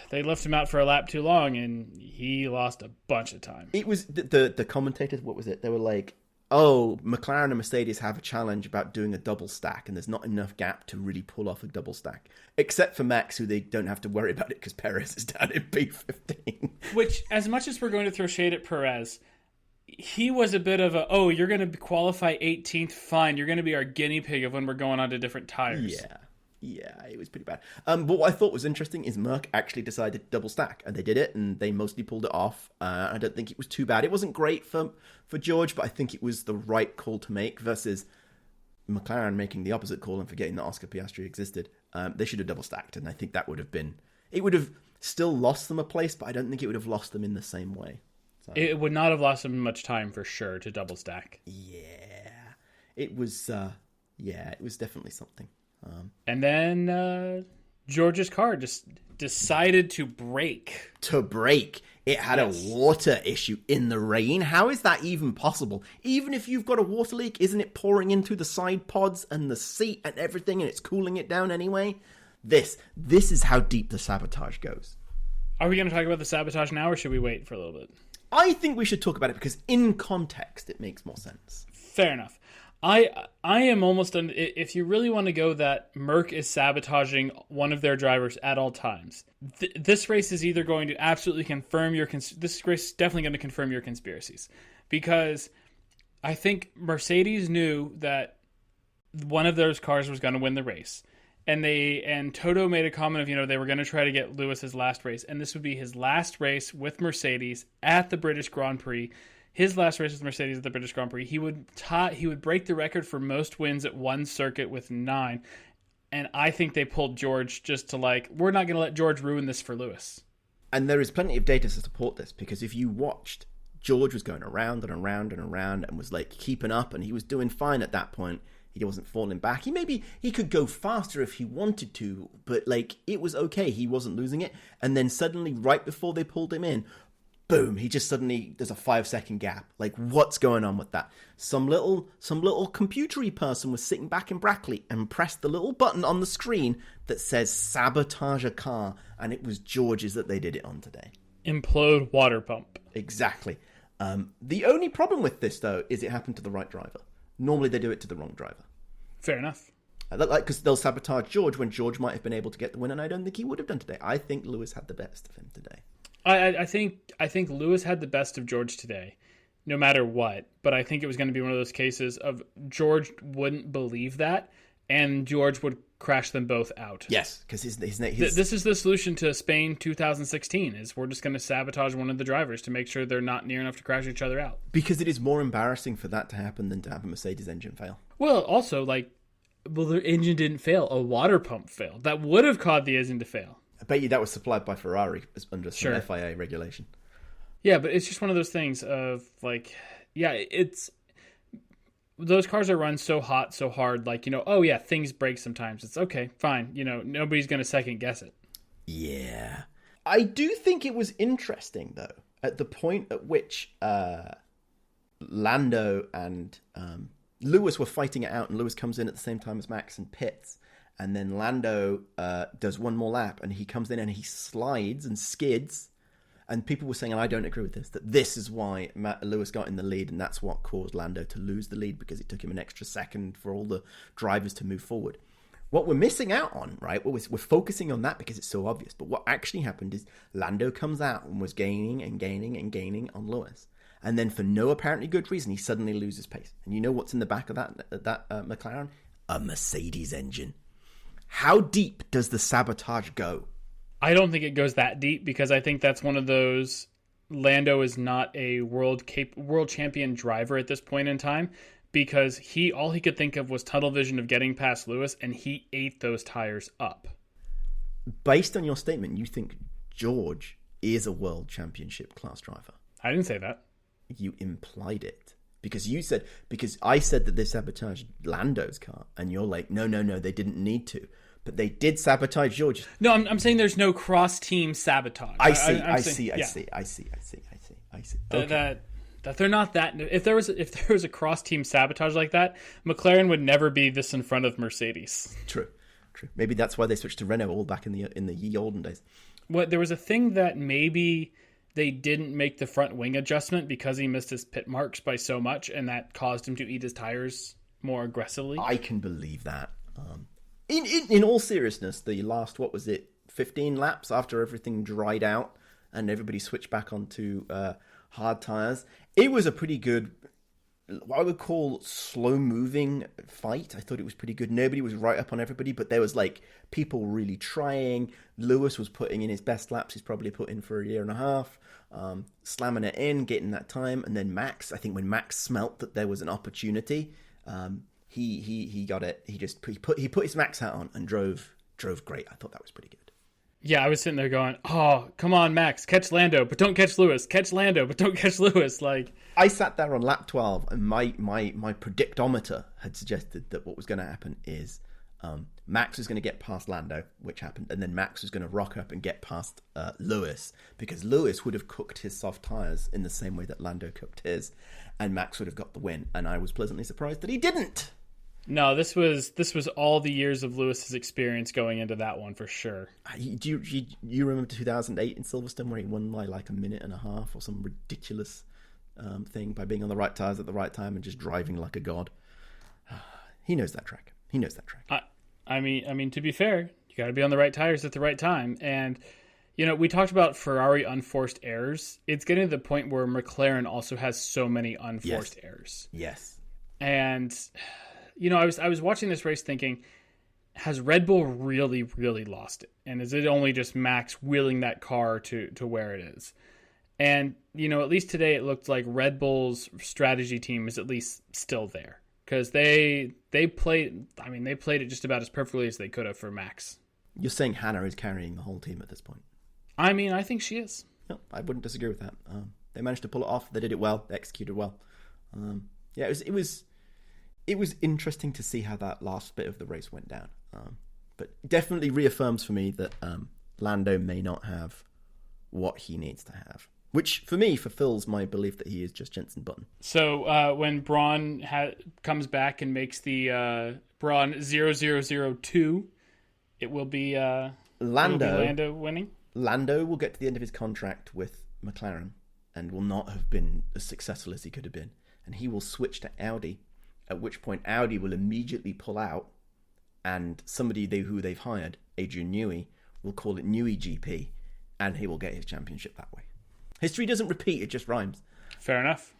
S2: They left him out for a lap too long, and he lost a bunch of time.
S1: It was the commentators. What was it? They were like, "Oh, McLaren and Mercedes have a challenge about doing a double stack, and there's not enough gap to really pull off a double stack, except for Max, who they don't have to worry about it because Perez is down in P15."
S2: Which, as much as we're going to throw shade at Perez, he was a bit of a, oh, you're going to qualify 18th, fine. You're going to be our guinea pig of when we're going on to different tires.
S1: Yeah, it was pretty bad. But what I thought was interesting is Merc actually decided to double stack, and they did it, and they mostly pulled it off. I don't think it was too bad. It wasn't great for George, but I think it was the right call to make versus McLaren making the opposite call and forgetting that Oscar Piastri existed. They should have double stacked, and I think that would have been... It would have still lost them a place, but I don't think it would have lost them in the same way. So.
S2: It would not have lost them much time for sure to double stack.
S1: Yeah, it was. It was definitely something.
S2: And then George's car just decided to brake.
S1: It had a water issue in the rain. How is that even possible? Even if you've got a water leak, isn't it pouring into the side pods and the seat and everything, and it's cooling it down anyway? This is how deep the sabotage goes.
S2: Are we going to talk about the sabotage now, or should we wait for a little bit?
S1: I think we should talk about it because in context it makes more sense.
S2: Fair enough. I am almost done. If you really want to go that Merc is sabotaging one of their drivers at all times, this race is either going to absolutely confirm this race is definitely going to confirm your conspiracies, because I think Mercedes knew that one of those cars was going to win the race. And Toto made a comment of, they were going to try to get Lewis's last race, and this would be his last race with Mercedes at the British Grand Prix. His last race with Mercedes at the British Grand Prix. He would break the record for most wins at one circuit with 9. And I think they pulled George just to we're not going to let George ruin this for Lewis.
S1: And there is plenty of data to support this, because if you watched, George was going around and around and around and was keeping up, and he was doing fine at that point. He wasn't falling back. He could go faster if he wanted to, but it was okay. He wasn't losing it. And then suddenly, right before they pulled him in, boom, he just suddenly, there's a 5-second gap. What's going on with that? Some little computery person was sitting back in Brackley and pressed the little button on the screen that says sabotage a car, and it was George's that they did it on today. Implode
S2: water pump.
S1: Exactly. The only problem with this, though, is it happened to the right driver. Normally they do it to the wrong driver.
S2: Fair enough.
S1: Because they'll sabotage George when George might have been able to get the win, and I don't think he would have done today. I think Lewis had the best of him today.
S2: I think Lewis had the best of George today, no matter what. But I think it was going to be one of those cases of George wouldn't believe that, and George would crash them both out.
S1: Yes, because his
S2: this is the solution to Spain 2016. Is we're just going to sabotage one of the drivers to make sure they're not near enough to crash each other out.
S1: Because it is more embarrassing for that to happen than to have a Mercedes engine fail.
S2: Well, also their engine didn't fail. A water pump failed. That would have caused the engine to fail.
S1: I bet you that was supplied by Ferrari under some FIA regulation.
S2: Yeah, but it's just one of those things of it's those cars are run so hot, so hard. Things break sometimes. It's okay, fine. Nobody's going to second guess it.
S1: Yeah, I do think it was interesting though at the point at which Lando and Lewis were fighting it out, and Lewis comes in at the same time as Max and pits. And then Lando does one more lap, and he comes in and he slides and skids. And people were saying, and I don't agree with this, that this is why Lewis got in the lead, and that's what caused Lando to lose the lead, because it took him an extra second for all the drivers to move forward. What we're missing out on, right, we're focusing on that because it's so obvious. But what actually happened is Lando comes out and was gaining and gaining and gaining on Lewis. And then for no apparently good reason, he suddenly loses pace. And you know what's in the back of that McLaren? A Mercedes engine. How deep does the sabotage go?
S2: I don't think it goes that deep, because I think that's one of those. Lando is not a world champion driver at this point in time, because all he could think of was tunnel vision of getting past Lewis, and he ate those tires up.
S1: Based on your statement, you think George is a world championship class driver?
S2: I didn't say that.
S1: You implied it. Because I said that they sabotaged Lando's car, and you're like, no, they didn't need to. But they did sabotage George.
S2: No, I'm saying there's no cross-team sabotage.
S1: I see.
S2: Okay. That they're not that. If there was a cross-team sabotage like that, McLaren would never be this in front of Mercedes.
S1: True. Maybe that's why they switched to Renault all back in the ye olden days.
S2: there was a thing that maybe they didn't make the front wing adjustment because he missed his pit marks by so much, and that caused him to eat his tires more aggressively.
S1: I can believe that. In all seriousness, the last, 15 laps after everything dried out and everybody switched back onto hard tires, it was a pretty good, what I would call slow-moving fight. I thought it was pretty good. Nobody was right up on everybody, but there was like people really trying. Lewis was putting in his best laps he's probably put in for a year and a half, slamming it in, getting that time. And then Max, I think when Max smelt that there was an opportunity, he got it. He put his Max hat on and drove great. I thought that was pretty good.
S2: Yeah, I was sitting there going, "Oh, come on, Max, catch Lando, but don't catch Lewis. Catch Lando, but don't catch Lewis." Like,
S1: I sat there on lap 12, and my predictometer had suggested that what was going to happen is Max was going to get past Lando, which happened, and then Max was going to rock up and get past Lewis, because Lewis would have cooked his soft tires in the same way that Lando cooked his, and Max would have got the win. And I was pleasantly surprised that he didn't.
S2: No, this was all the years of Lewis's experience going into that one for sure.
S1: Do you remember 2008 in Silverstone where he won by like a minute and a half or some ridiculous thing by being on the right tires at the right time and just driving like a god? He knows that track.
S2: I mean, to be fair, you got to be on the right tires at the right time. And, we talked about Ferrari unforced errors. It's getting to the point where McLaren also has so many unforced errors.
S1: Yes.
S2: And, I was watching this race thinking, has Red Bull really, really lost it? And is it only just Max wheeling that car to where it is? And, at least today it looked like Red Bull's strategy team is at least still there. Because they played it just about as perfectly as they could have for Max. You're saying Hannah is carrying the whole team at this point? I mean, I think she is. No, I wouldn't disagree with that. They managed to pull it off. They did it well. They executed well. It was interesting to see how that last bit of the race went down. But definitely reaffirms for me that Lando may not have what he needs to have. Which, for me, fulfills my belief that he is just Jenson Button. So when Braun comes back and makes the Braun 0002, it will be Lando winning? Lando will get to the end of his contract with McLaren and will not have been as successful as he could have been. And he will switch to Audi, at which point Audi will immediately pull out, and somebody who they've hired, Adrian Newey, will call it Newey GP, and he will get his championship that way. History doesn't repeat, it just rhymes. Fair enough.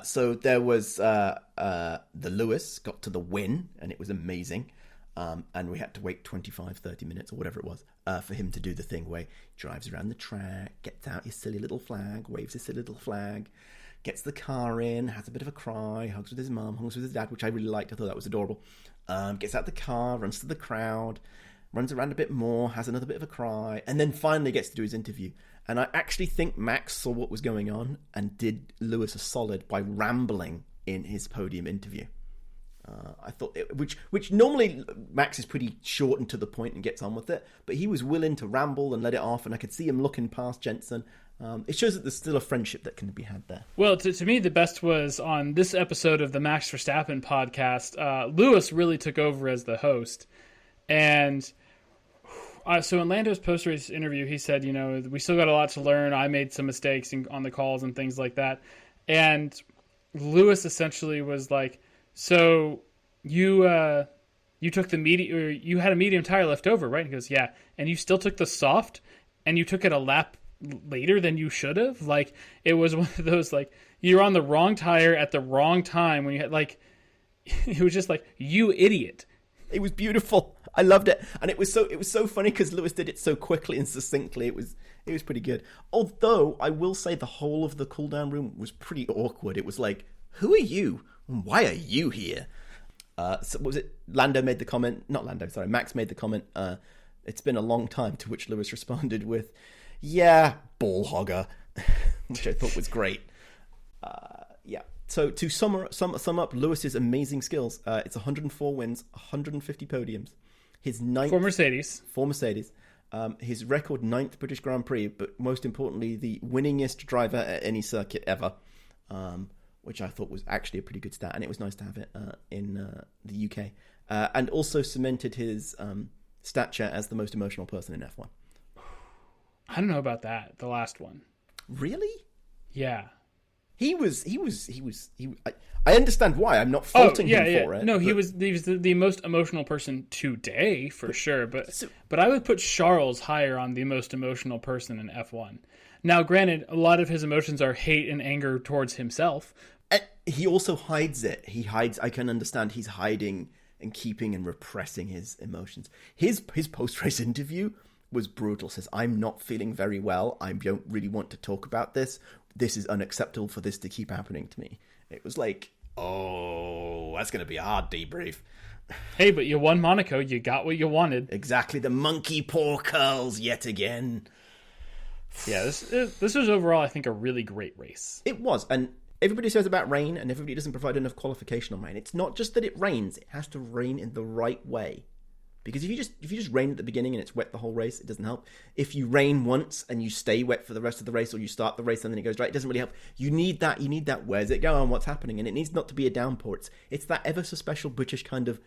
S2: So there was the Lewis got to the win, and it was amazing. And we had to wait 25, 30 minutes or whatever it was for him to do the thing where he drives around the track, gets out his silly little flag, waves his silly little flag, gets the car in, has a bit of a cry, hugs with his mum, hugs with his dad, which I really liked. I thought that was adorable. Gets out the car, runs to the crowd, runs around a bit more, has another bit of a cry, and then finally gets to do his interview. And I actually think Max saw what was going on and did Lewis a solid by rambling in his podium interview. I thought, which normally Max is pretty short and to the point and gets on with it, but he was willing to ramble and let it off, and I could see him looking past Jensen. It shows that there's still a friendship that can be had there. Well, to me, the best was on this episode of the Max Verstappen podcast. Lewis really took over as the host, and so in Lando's post-race interview, he said, we still got a lot to learn. I made some mistakes on the calls and things like that, and Lewis essentially was like, so you took the medium, or you had a medium tire left over, right? And he goes, yeah. And you still took the soft, and you took it a lap later than you should have. Like, it was one of those, like, you're on the wrong tire at the wrong time when you had, like, it was just like, you idiot. It was beautiful. I loved it. And it was so funny because Lewis did it so quickly and succinctly. It was pretty good. Although I will say the whole of the cool down room was pretty awkward. It was like, who are you? Why are you here? So was it Lando made the comment? Not Lando, sorry. Max made the comment. It's been a long time, to which Lewis responded with, yeah, ball hogger, which I thought was great. Yeah. So to sum up Lewis's amazing skills, it's 104 wins, 150 podiums. His ninth for Mercedes. His record 9th British Grand Prix, but most importantly, the winningest driver at any circuit ever. Which I thought was actually a pretty good stat, and it was nice to have it in the UK. And also cemented his stature as the most emotional person in F1. I don't know about that. The last one.
S1: Really?
S2: Yeah.
S1: I understand why. I'm not faulting him for it.
S2: No, he was the most emotional person today for sure. But I would put Charles higher on the most emotional person in F1. Now, granted, a lot of his emotions are hate and anger towards himself.
S1: He also hides it. He hides. I can understand he's hiding and keeping and repressing his emotions. His post-race interview was brutal. Says, I'm not feeling very well. I don't really want to talk about this. This is unacceptable for this to keep happening to me. It was like, oh, that's going to be a hard debrief.
S2: Hey, but you won Monaco. You got what you wanted.
S1: Exactly. The monkey paw curls yet again.
S2: Yeah, this was overall, I think, a really great race.
S1: It was. And everybody says about rain, and everybody doesn't provide enough qualification on rain. It's not just that it rains. It has to rain in the right way. Because if you just rain at the beginning and it's wet the whole race, it doesn't help. If you rain once and you stay wet for the rest of the race, or you start the race and then it goes dry, it doesn't really help. You need that. Where's it going? What's happening? And it needs not to be a downpour. It's that ever so special British kind of.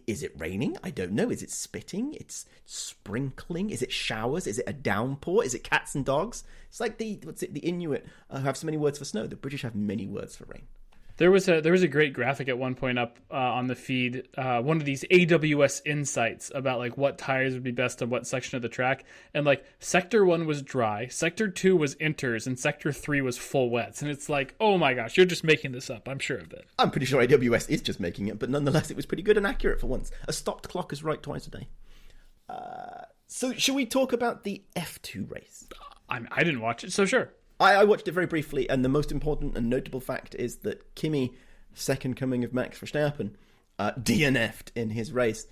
S1: Is it raining? I don't know. Is it spitting? It's sprinkling. Is it showers? Is it a downpour? Is it cats and dogs? It's like the Inuit have so many words for snow. The British have many words for rain.
S2: There was a great graphic at one point up on the feed, one of these AWS insights about like what tires would be best on what section of the track, and like Sector 1 was dry, Sector 2 was inters, and Sector 3 was full wets, and it's like, oh my gosh, you're just making this up. I'm sure of it.
S1: I'm pretty sure AWS is just making it, but nonetheless, it was pretty good and accurate for once. A stopped clock is right twice a day. So should we talk about the F2 race?
S2: I didn't watch it, so sure.
S1: I watched it very briefly, and the most important and notable fact is that Kimi, second coming of Max Verstappen, DNF'd in his race.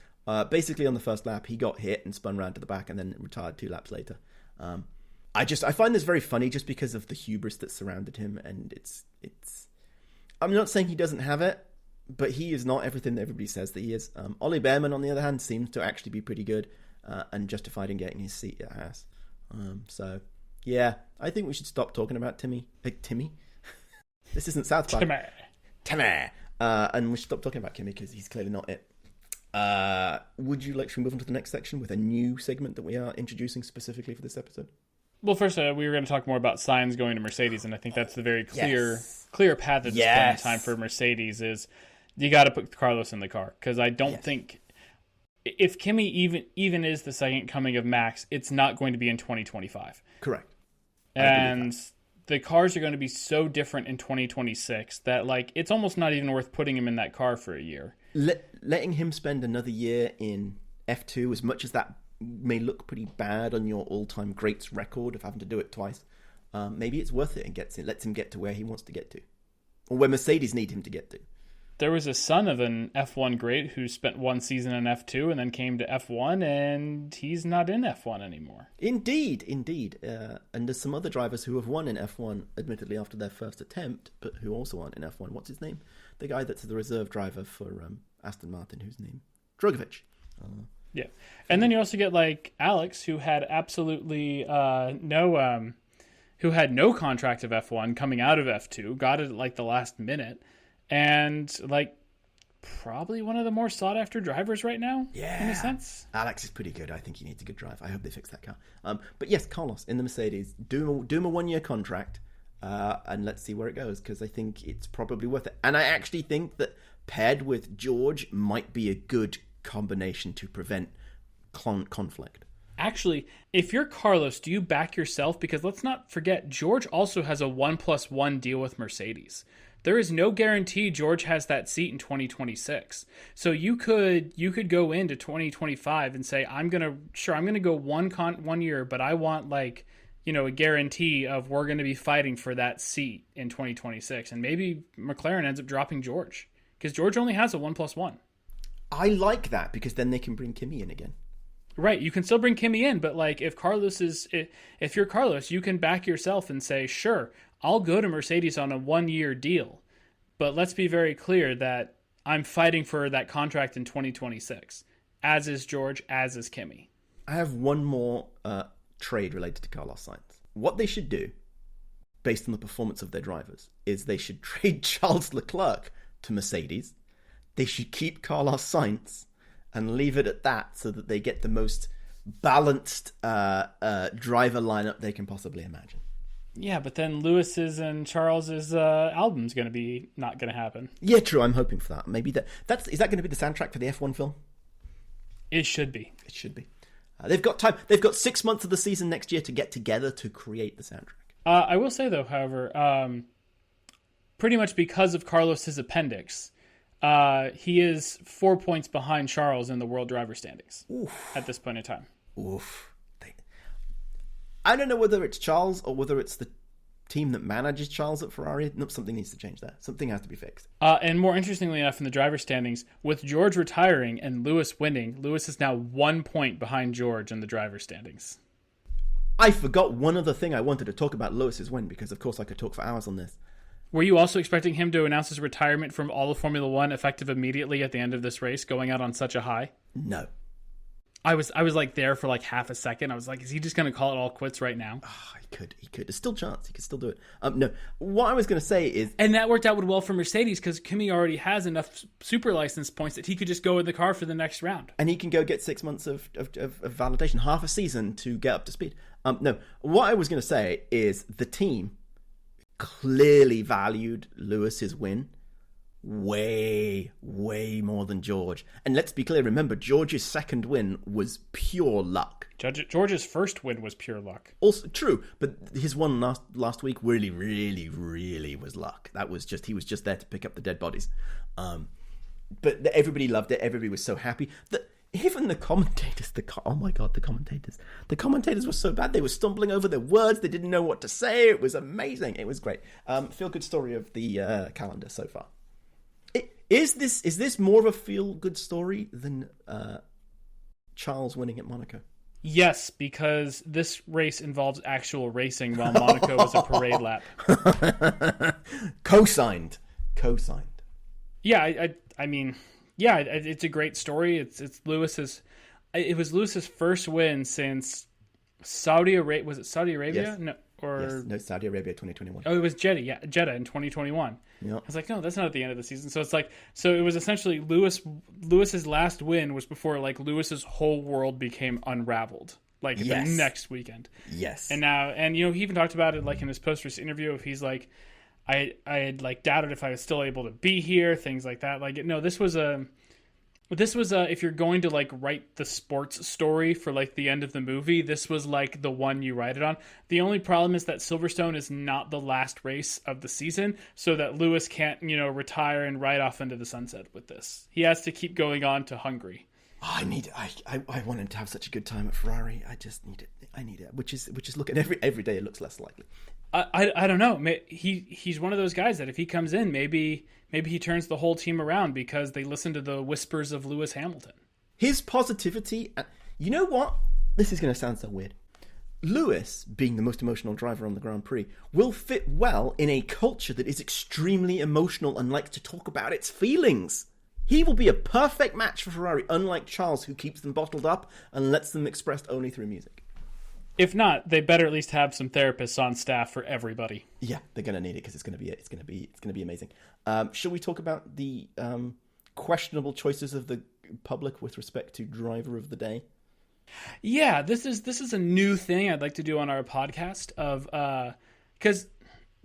S1: Basically, on the first lap, he got hit and spun round to the back and then retired 2 laps later. I find this very funny just because of the hubris that surrounded him, and it's. I'm not saying he doesn't have it, but he is not everything that everybody says that he is. Ollie Behrman, on the other hand, seems to actually be pretty good and justified in getting his seat at Haas. So. Yeah, I think we should stop talking about Timmy. Timmy? This isn't South Park. Timmy. And we should stop talking about Kimmy because he's clearly not it. Would you like to move on to the next section with a new segment that we are introducing specifically for this episode?
S2: Well, first, we were going to talk more about Sainz going to Mercedes, and I think that's the very clear path at this point in time for Mercedes is you got to put Carlos in the car, because I don't think if Kimi even is the second coming of Max, it's not going to be in 2025.
S1: Correct.
S2: And the cars are going to be so different in 2026 that like it's almost not even worth putting him in that car for a year.
S1: Letting him spend another year in F2, as much as that may look pretty bad on your all-time greats record of having to do it twice, maybe it's worth it and lets him get to where he wants to get to, or where Mercedes need him to get to.
S2: There was a son of an F1 great who spent one season in F2 and then came to F1, and he's not in F1 anymore.
S1: Indeed. And there's some other drivers who have won in F1, admittedly after their first attempt, but who also aren't in F1. What's his name? The guy that's the reserve driver for Aston Martin, whose name? Drogovic.
S2: Yeah. And then you also get like Alex, who had absolutely who had no contract of F1 coming out of F2, got it at like the last minute. And, like, probably one of the more sought-after drivers right now, in a sense.
S1: Alex is pretty good. I think he needs a good drive. I hope they fix that car. But yes, Carlos in the Mercedes. Do him a one-year contract, and let's see where it goes, because I think it's probably worth it. And I actually think that paired with George might be a good combination to prevent conflict.
S2: Actually, if you're Carlos, do you back yourself? Because let's not forget, George also has a 1+1 deal with Mercedes. There is no guarantee George has that seat in 2026. So you could go into 2025 and say, I'm gonna go one year, but I want a guarantee of we're gonna be fighting for that seat in 2026. And maybe McLaren ends up dropping George because George only has a 1+1.
S1: I like that because then they can bring Kimi in again.
S2: Right, you can still bring Kimi in, but like if you're Carlos, you can back yourself and say, sure, I'll go to Mercedes on a 1-year deal, but let's be very clear that I'm fighting for that contract in 2026, as is George, as is Kimi.
S1: I have one more trade related to Carlos Sainz. What they should do, based on the performance of their drivers, is they should trade Charles Leclerc to Mercedes. They should keep Carlos Sainz and leave it at that so that they get the most balanced driver lineup they can possibly imagine.
S2: Yeah, but then Lewis's and Charles's album's going to be not going to happen.
S1: Yeah, true. I'm hoping for that. Maybe is that going to be the soundtrack for the F1 film?
S2: It should be.
S1: It should be. They've got time. They've got 6 months of the season next year to get together to create the soundtrack.
S2: I will say, though, however, pretty much because of Carlos's appendix, he is 4 points behind Charles in the world driver standings at this point in time.
S1: Oof. I don't know whether it's Charles or whether it's the team that manages Charles at Ferrari. No, something needs to change there. Something has to be fixed.
S2: And more interestingly enough, in the driver standings, with George retiring and Lewis winning, Lewis is now 1 point behind George in the driver standings.
S1: I forgot one other thing I wanted to talk about Lewis's win, because of course I could talk for hours on this.
S2: Were you also expecting him to announce his retirement from all of Formula One effective immediately at the end of this race, going out on such a high?
S1: No.
S2: I was like there for like half a second. I was like, is he just going to call it all quits right now?
S1: Oh, he could. There's still a chance. He could still do it. No. What I was going to say is...
S2: And that worked out well for Mercedes because Kimi already has enough super license points that he could just go in the car for the next round.
S1: And he can go get 6 months of validation, half a season to get up to speed. No. What I was going to say is the team clearly valued Lewis's win way more than George. And let's be clear, remember, George's second win was pure luck.
S2: George's first win was pure luck.
S1: Also true, but his one last week really was luck. That was just, he was just there to pick up the dead bodies. But everybody loved it. Everybody was so happy that even the commentators, oh my god, the commentators were so bad. They were stumbling over their words. They didn't know what to say. It was amazing. It was great. Feel good story of the calendar so far. Is this more of a feel-good story than Charles winning at Monaco?
S2: Yes, because this race involves actual racing, while Monaco was a parade lap.
S1: Co-signed.
S2: Yeah, I mean, yeah, it's a great story. It's Lewis's. It was Lewis's first win since Saudi Arabia. Was it Saudi Arabia?
S1: Yes. No, Saudi Arabia 2021.
S2: Oh, it was Jeddah. Yeah, Jeddah in 2021.
S1: Yeah.
S2: I was like, no, that's not at the end of the season. So it's like, so it was essentially Lewis's last win was before like Lewis's whole world became unraveled, like the next weekend.
S1: Yes.
S2: And now, and you know, he even talked about it like in his post-race interview. If he's like, I had like doubted if I was still able to be here, things like that. Like, no, this was a if you're going to like write the sports story for like the end of the movie, this was like the one you write it on. The only problem is that Silverstone is not the last race of the season, so that Lewis can't, you know, retire and ride off into the sunset with this. He has to keep going on to Hungary.
S1: Oh, I wanted to have such a good time at Ferrari. I just need it. I need it. Which is look at every day it looks less likely.
S2: I don't know. He's one of those guys that if he comes in, maybe he turns the whole team around because they listen to the whispers of Lewis Hamilton.
S1: His positivity, you know what? This is going to sound so weird. Lewis, being the most emotional driver on the Grand Prix, will fit well in a culture that is extremely emotional and likes to talk about its feelings. He will be a perfect match for Ferrari, unlike Charles, who keeps them bottled up and lets them expressed only through music.
S2: If not, they better at least have some therapists on staff for everybody.
S1: Yeah, they're going to need it because it's going to be amazing. Shall we talk about the questionable choices of the public with respect to driver of the day?
S2: Yeah, this is a new thing I'd like to do on our podcast of because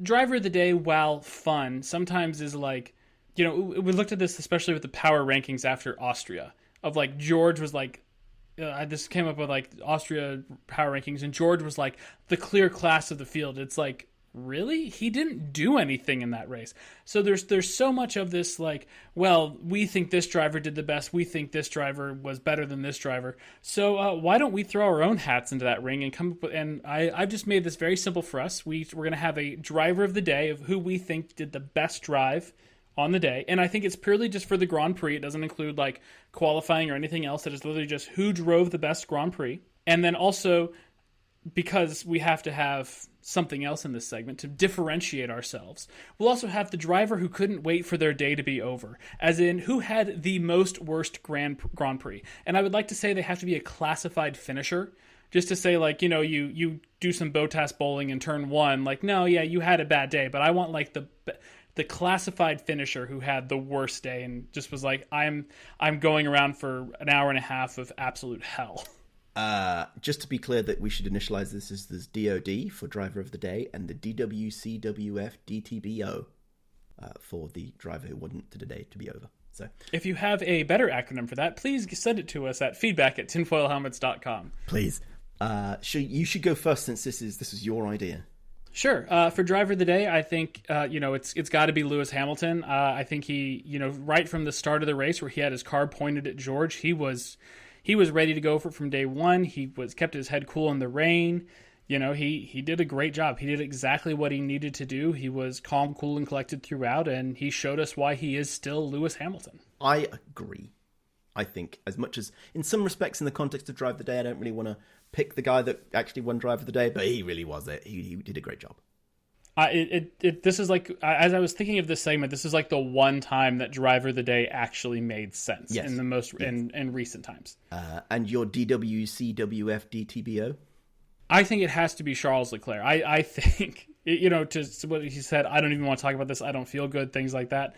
S2: driver of the day, while fun, sometimes is like, you know, we looked at this especially with the power rankings after Austria of like George was like. This came up with like Austria power rankings, and George was like the clear class of the field. It's like, really? He didn't do anything in that race. So there's so much of this like, well, we think this driver did the best. We think this driver was better than this driver. So why don't we throw our own hats into that ring and come up with, and I've just made this very simple for us. We're going to have a driver of the day of who we think did the best drive on the day, and I think it's purely just for the Grand Prix. It doesn't include like qualifying or anything else. It is literally just who drove the best Grand Prix. And then also, because we have to have something else in this segment to differentiate ourselves, we'll also have the driver who couldn't wait for their day to be over, as in who had the most worst Grand Prix. And I would like to say they have to be a classified finisher, just to say like, you know, you do some Botas bowling in turn one, like, no, yeah, you had a bad day, but I want like the classified finisher who had the worst day and just was like, I'm going around for an hour and a half of absolute hell.
S1: Just to be clear that we should initialize this as this DOD for driver of the day and the DWCWF DTBO for the driver who wanted today to be over. So
S2: if you have a better acronym for that, please send it to us at feedback@tinfoilhelmets.com.
S1: Please. You should go first since this is your idea.
S2: Sure. For driver of the day, I think it's got to be Lewis Hamilton. I think he, right from the start of the race where he had his car pointed at George, he was ready to go for it from day one. He kept his head cool in the rain. He did a great job. He did exactly what he needed to do. He was calm, cool, and collected throughout, and he showed us why he is still Lewis Hamilton.
S1: I agree. I think as much as in some respects in the context of Drive of the Day, I don't really want to pick the guy that actually won Drive of the Day, but he really was it. He did a great job.
S2: This is like, as I was thinking of this segment, this is like the one time that Driver of the Day actually made sense in recent times.
S1: And your DWCWF DTBO?
S2: I think it has to be Charles Leclerc. I think, to what he said, I don't even want to talk about this. I don't feel good, things like that.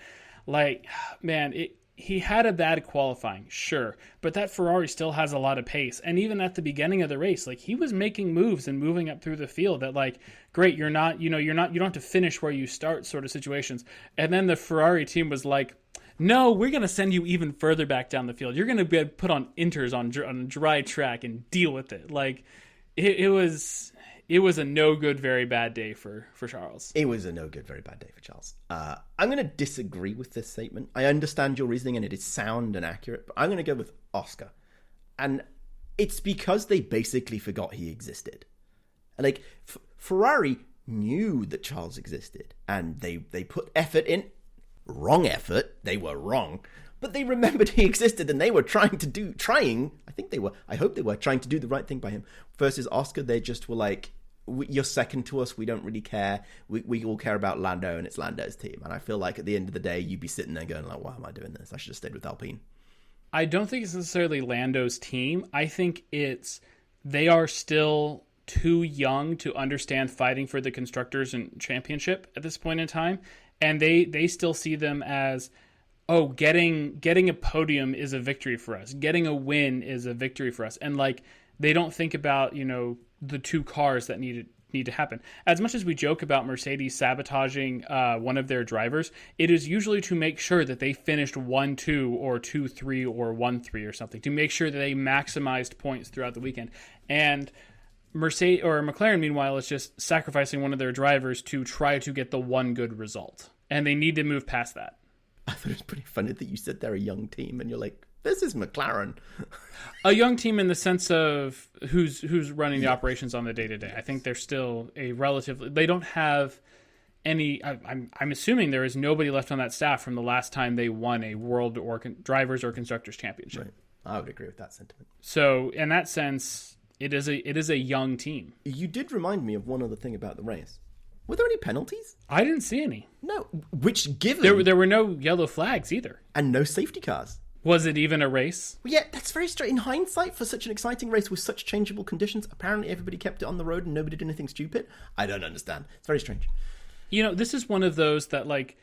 S2: Like, man, he had a bad qualifying, sure, but that Ferrari still has a lot of pace. And even at the beginning of the race, like, he was making moves and moving up through the field that, like, great, you don't have to finish where you start sort of situations. And then the Ferrari team was like, no, we're going to send you even further back down the field. You're going to be put on inters on dry track and deal with it. Like, it was a no good, very bad day for Charles.
S1: It was a no good, very bad day for Charles. I'm going to disagree with this statement. I understand your reasoning and it is sound and accurate, but I'm going to go with Oscar. And it's because they basically forgot he existed. Like, Ferrari knew that Charles existed and they put effort in. Wrong effort. They were wrong. But they remembered he existed and they were trying to do the right thing by him. Versus Oscar, they just were like, you're second to us. We don't really care. We all care about Lando and it's Lando's team. And I feel like at the end of the day, you'd be sitting there going like, why am I doing this? I should have stayed with Alpine.
S2: I don't think it's necessarily Lando's team. I think they are still too young to understand fighting for the Constructors and Championship at this point in time. And they still see them as, oh, getting a podium is a victory for us. Getting a win is a victory for us. And like, they don't think about, the two cars that need to happen. As much as we joke about Mercedes sabotaging one of their drivers, it is usually to make sure that they finished 1-2 or 2-3 or 1-3 or something, to make sure that they maximized points throughout the weekend. And Mercedes or McLaren, meanwhile, is just sacrificing one of their drivers to try to get the one good result. And they need to move past that.
S1: I thought it was pretty funny that you said they're a young team and you're like, this is McLaren.
S2: A young team in the sense of who's running the operations on the day-to-day. I think they're still they don't have any, I'm assuming there is nobody left on that staff from the last time they won a World or Drivers or Constructors Championship.
S1: Right. I would agree with that sentiment.
S2: So in that sense, it is a young team.
S1: You did remind me of one other thing about the race. Were there any penalties?
S2: I didn't see any.
S1: No. Which, given...
S2: There were no yellow flags either.
S1: And no safety cars.
S2: Was it even a race?
S1: Well, yeah, that's very strange. In hindsight, for such an exciting race with such changeable conditions, apparently everybody kept it on the road and nobody did anything stupid. I don't understand. It's very strange.
S2: This is one of those that, like,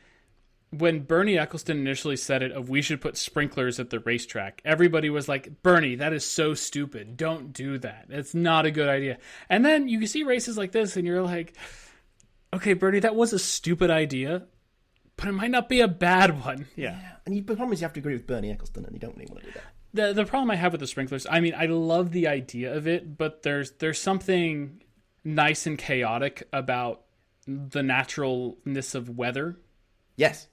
S2: when Bernie Eccleston initially said it of we should put sprinklers at the racetrack, everybody was like, Bernie, that is so stupid. Don't do that. It's not a good idea. And then you see races like this and you're like... Okay, Bernie, that was a stupid idea, but it might not be a bad one. Yeah.
S1: And the problem is you have to agree with Bernie Eccleston, and you don't really want to do that.
S2: The problem I have with the sprinklers, I mean, I love the idea of it, but there's something nice and chaotic about the naturalness of weather.
S1: Yes.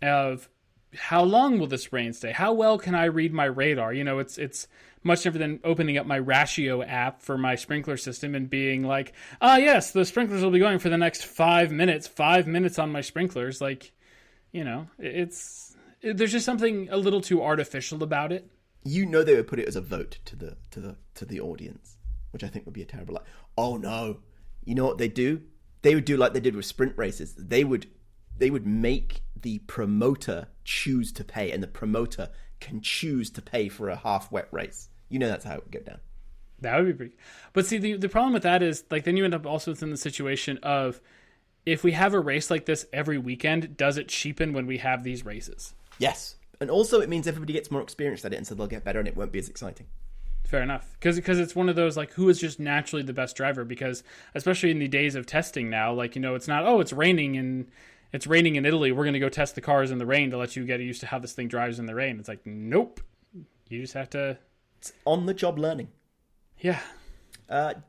S2: Of how long will this rain stay? How well can I read my radar? It's much different than opening up my Ratio app for my sprinkler system and being like, yes, the sprinklers will be going for the next 5 minutes. 5 minutes on my sprinklers. Like, there's just something a little too artificial about it.
S1: They would put it as a vote to the audience, which I think would be a terrible. Like, oh no, you know what they do? They would do like they did with sprint races. They would make the promoter choose to pay, and the promoter can choose to pay for a half wet race. That's how it would go down.
S2: That would be pretty. But see, the problem with that is, like, then you end up also within the situation of, if we have a race like this every weekend, does it cheapen when we have these races?
S1: Yes. And also it means everybody gets more experience at it, and so they'll get better and it won't be as exciting.
S2: Fair enough. Because it's one of those, like, who is just naturally the best driver? Because especially in the days of testing now, like, it's not, oh, it's raining in Italy, we're going to go test the cars in the rain to let you get used to how this thing drives in the rain. It's like, nope. You just have to...
S1: It's on-the-job learning.
S2: Yeah.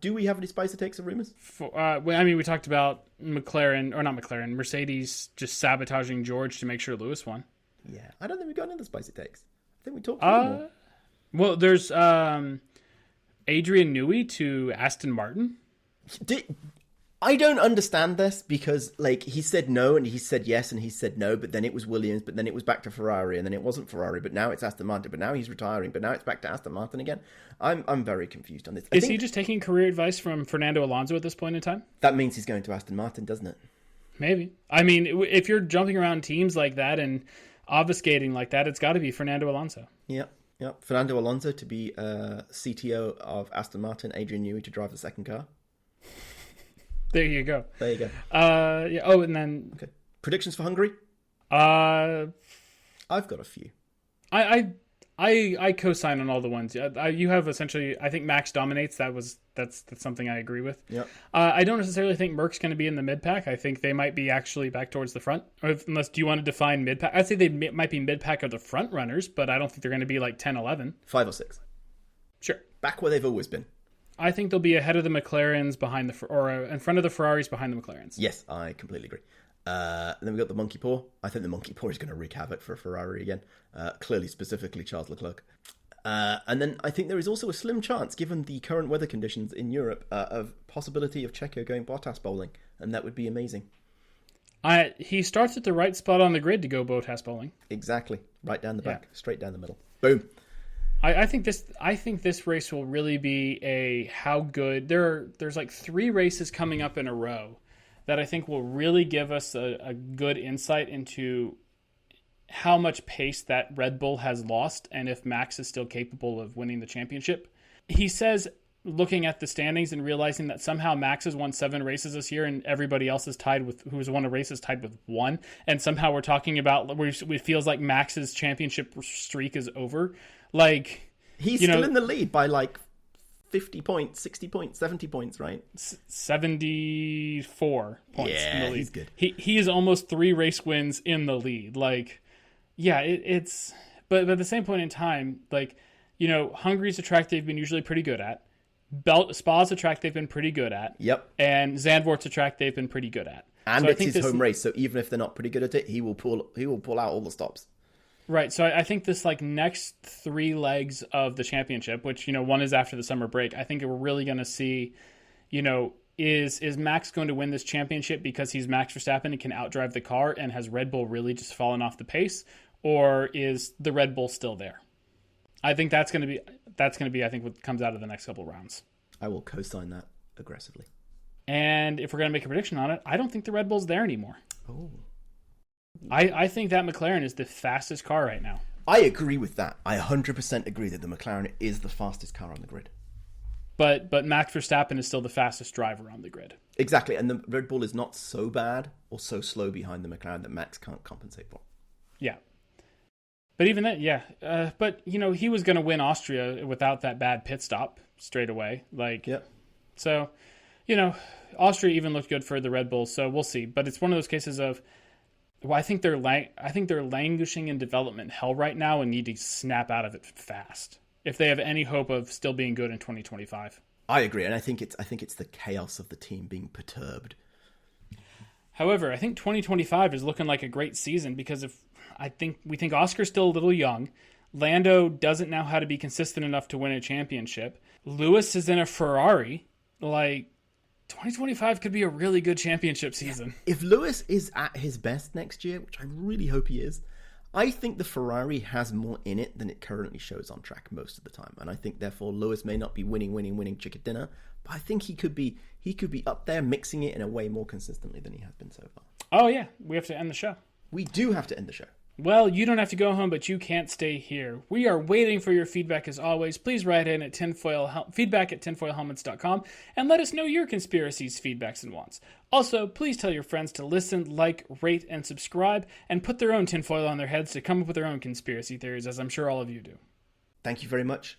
S1: Do we have any spicy takes or rumors?
S2: We talked about Mercedes just sabotaging George to make sure Lewis won.
S1: Yeah, I don't think we got into spicy takes. I think we talked about more.
S2: Well, there's Adrian Newey to Aston Martin.
S1: I don't understand this because, like, he said no and he said yes and he said no, but then it was Williams, but then it was back to Ferrari, and then it wasn't Ferrari, but now it's Aston Martin, but now he's retiring, but now it's back to Aston Martin again. I'm very confused on this.
S2: Is he just taking career advice from Fernando Alonso at this point in time?
S1: That means he's going to Aston Martin, doesn't it?
S2: Maybe. I mean, if you're jumping around teams like that and obfuscating like that, it's got to be Fernando Alonso.
S1: Yeah. Fernando Alonso to be CTO of Aston Martin, Adrian Newey to drive the second car.
S2: There you go.
S1: Yeah.
S2: Oh, and then
S1: okay. Predictions for Hungary?
S2: I've
S1: got a few.
S2: I co-sign on all the ones. You have essentially. I think Max dominates. That's something I agree with.
S1: Yeah.
S2: I don't necessarily think Merc's going to be in the mid pack. I think they might be actually back towards the front. Unless, do you want to define mid pack? I'd say they might be mid pack or the front runners, but I don't think they're going to be like 10, 11.
S1: 5 or 6.
S2: Sure.
S1: Back where they've always been.
S2: I think they'll be ahead of the McLarens, in front of the Ferraris, behind the McLarens.
S1: Yes, I completely agree. Then we got the monkey paw. I think the monkey paw is going to wreak havoc for Ferrari again. Clearly, specifically Charles Leclerc. And then I think there is also a slim chance, given the current weather conditions in Europe, of possibility of Checo going Bottas bowling, and that would be amazing.
S2: He starts at the right spot on the grid to go Bottas bowling.
S1: Exactly, right down the back, straight down the middle. Boom.
S2: I think this race will really be a how good. There's like 3 races coming up in a row that I think will really give us a good insight into how much pace that Red Bull has lost and if Max is still capable of winning the championship. He says, looking at the standings and realizing that somehow Max has won 7 races this year and everybody else is who's won a race is tied with 1. And somehow we're talking about where it feels like Max's championship streak is over. Like,
S1: he's still in the lead by like 50 points, 60 points, 70 points, right?
S2: 74 points in the lead.
S1: He's good.
S2: He is almost 3 race wins in the lead. Like, yeah, it's... But at the same point in time, like, Hungary's a track they've been usually pretty good at. Spa's a track they've been pretty good at.
S1: Yep.
S2: And Zandvoort's a track they've been pretty good at.
S1: And so it's his home race, so even if they're not pretty good at it, he will pull out all the stops.
S2: Right, so I think this next 3 legs of the championship, which one is after the summer break, I think we're really going to see, is Max going to win this championship because he's Max Verstappen and can outdrive the car, and has Red Bull really just fallen off the pace, or is the Red Bull still there? I think that's going to be I think what comes out of the next couple of rounds.
S1: I will co-sign that aggressively. And
S2: if we're going to make a prediction on it, I don't think the Red Bull's there anymore.
S1: Oh.
S2: I think that McLaren is the fastest car right now.
S1: I agree with that. I 100% agree that the McLaren is the fastest car on the grid.
S2: But Max Verstappen is still the fastest driver on the grid.
S1: Exactly, and the Red Bull is not so bad or so slow behind the McLaren that Max can't compensate for.
S2: Yeah. But even then, yeah. But, he was going to win Austria without that bad pit stop straight away. So, Austria even looked good for the Red Bull, so we'll see. But it's one of those cases of... Well, I think they're languishing in development hell right now and need to snap out of it fast if they have any hope of still being good in 2025.
S1: I agree, and I think it's the chaos of the team being perturbed.
S2: However, I think 2025 is looking like a great season because we think Oscar's still a little young. Lando doesn't know how to be consistent enough to win a championship. Lewis is in a Ferrari. 2025 could be a really good championship season.
S1: If Lewis is at his best next year, which I really hope he is, I think the Ferrari has more in it than it currently shows on track most of the time. And I think, therefore, Lewis may not be winning chicken dinner, but I think he could be up there mixing it in a way more consistently than he has been so far.
S2: Oh, yeah. We have to end the show.
S1: We do have to end the show.
S2: Well, you don't have to go home, but you can't stay here. We are waiting for your feedback as always. Please write in at feedback@tinfoilhelmets.com and let us know your conspiracies, feedbacks, and wants. Also, please tell your friends to listen, like, rate, and subscribe, and put their own tinfoil on their heads to come up with their own conspiracy theories, as I'm sure all of you do.
S1: Thank you very much.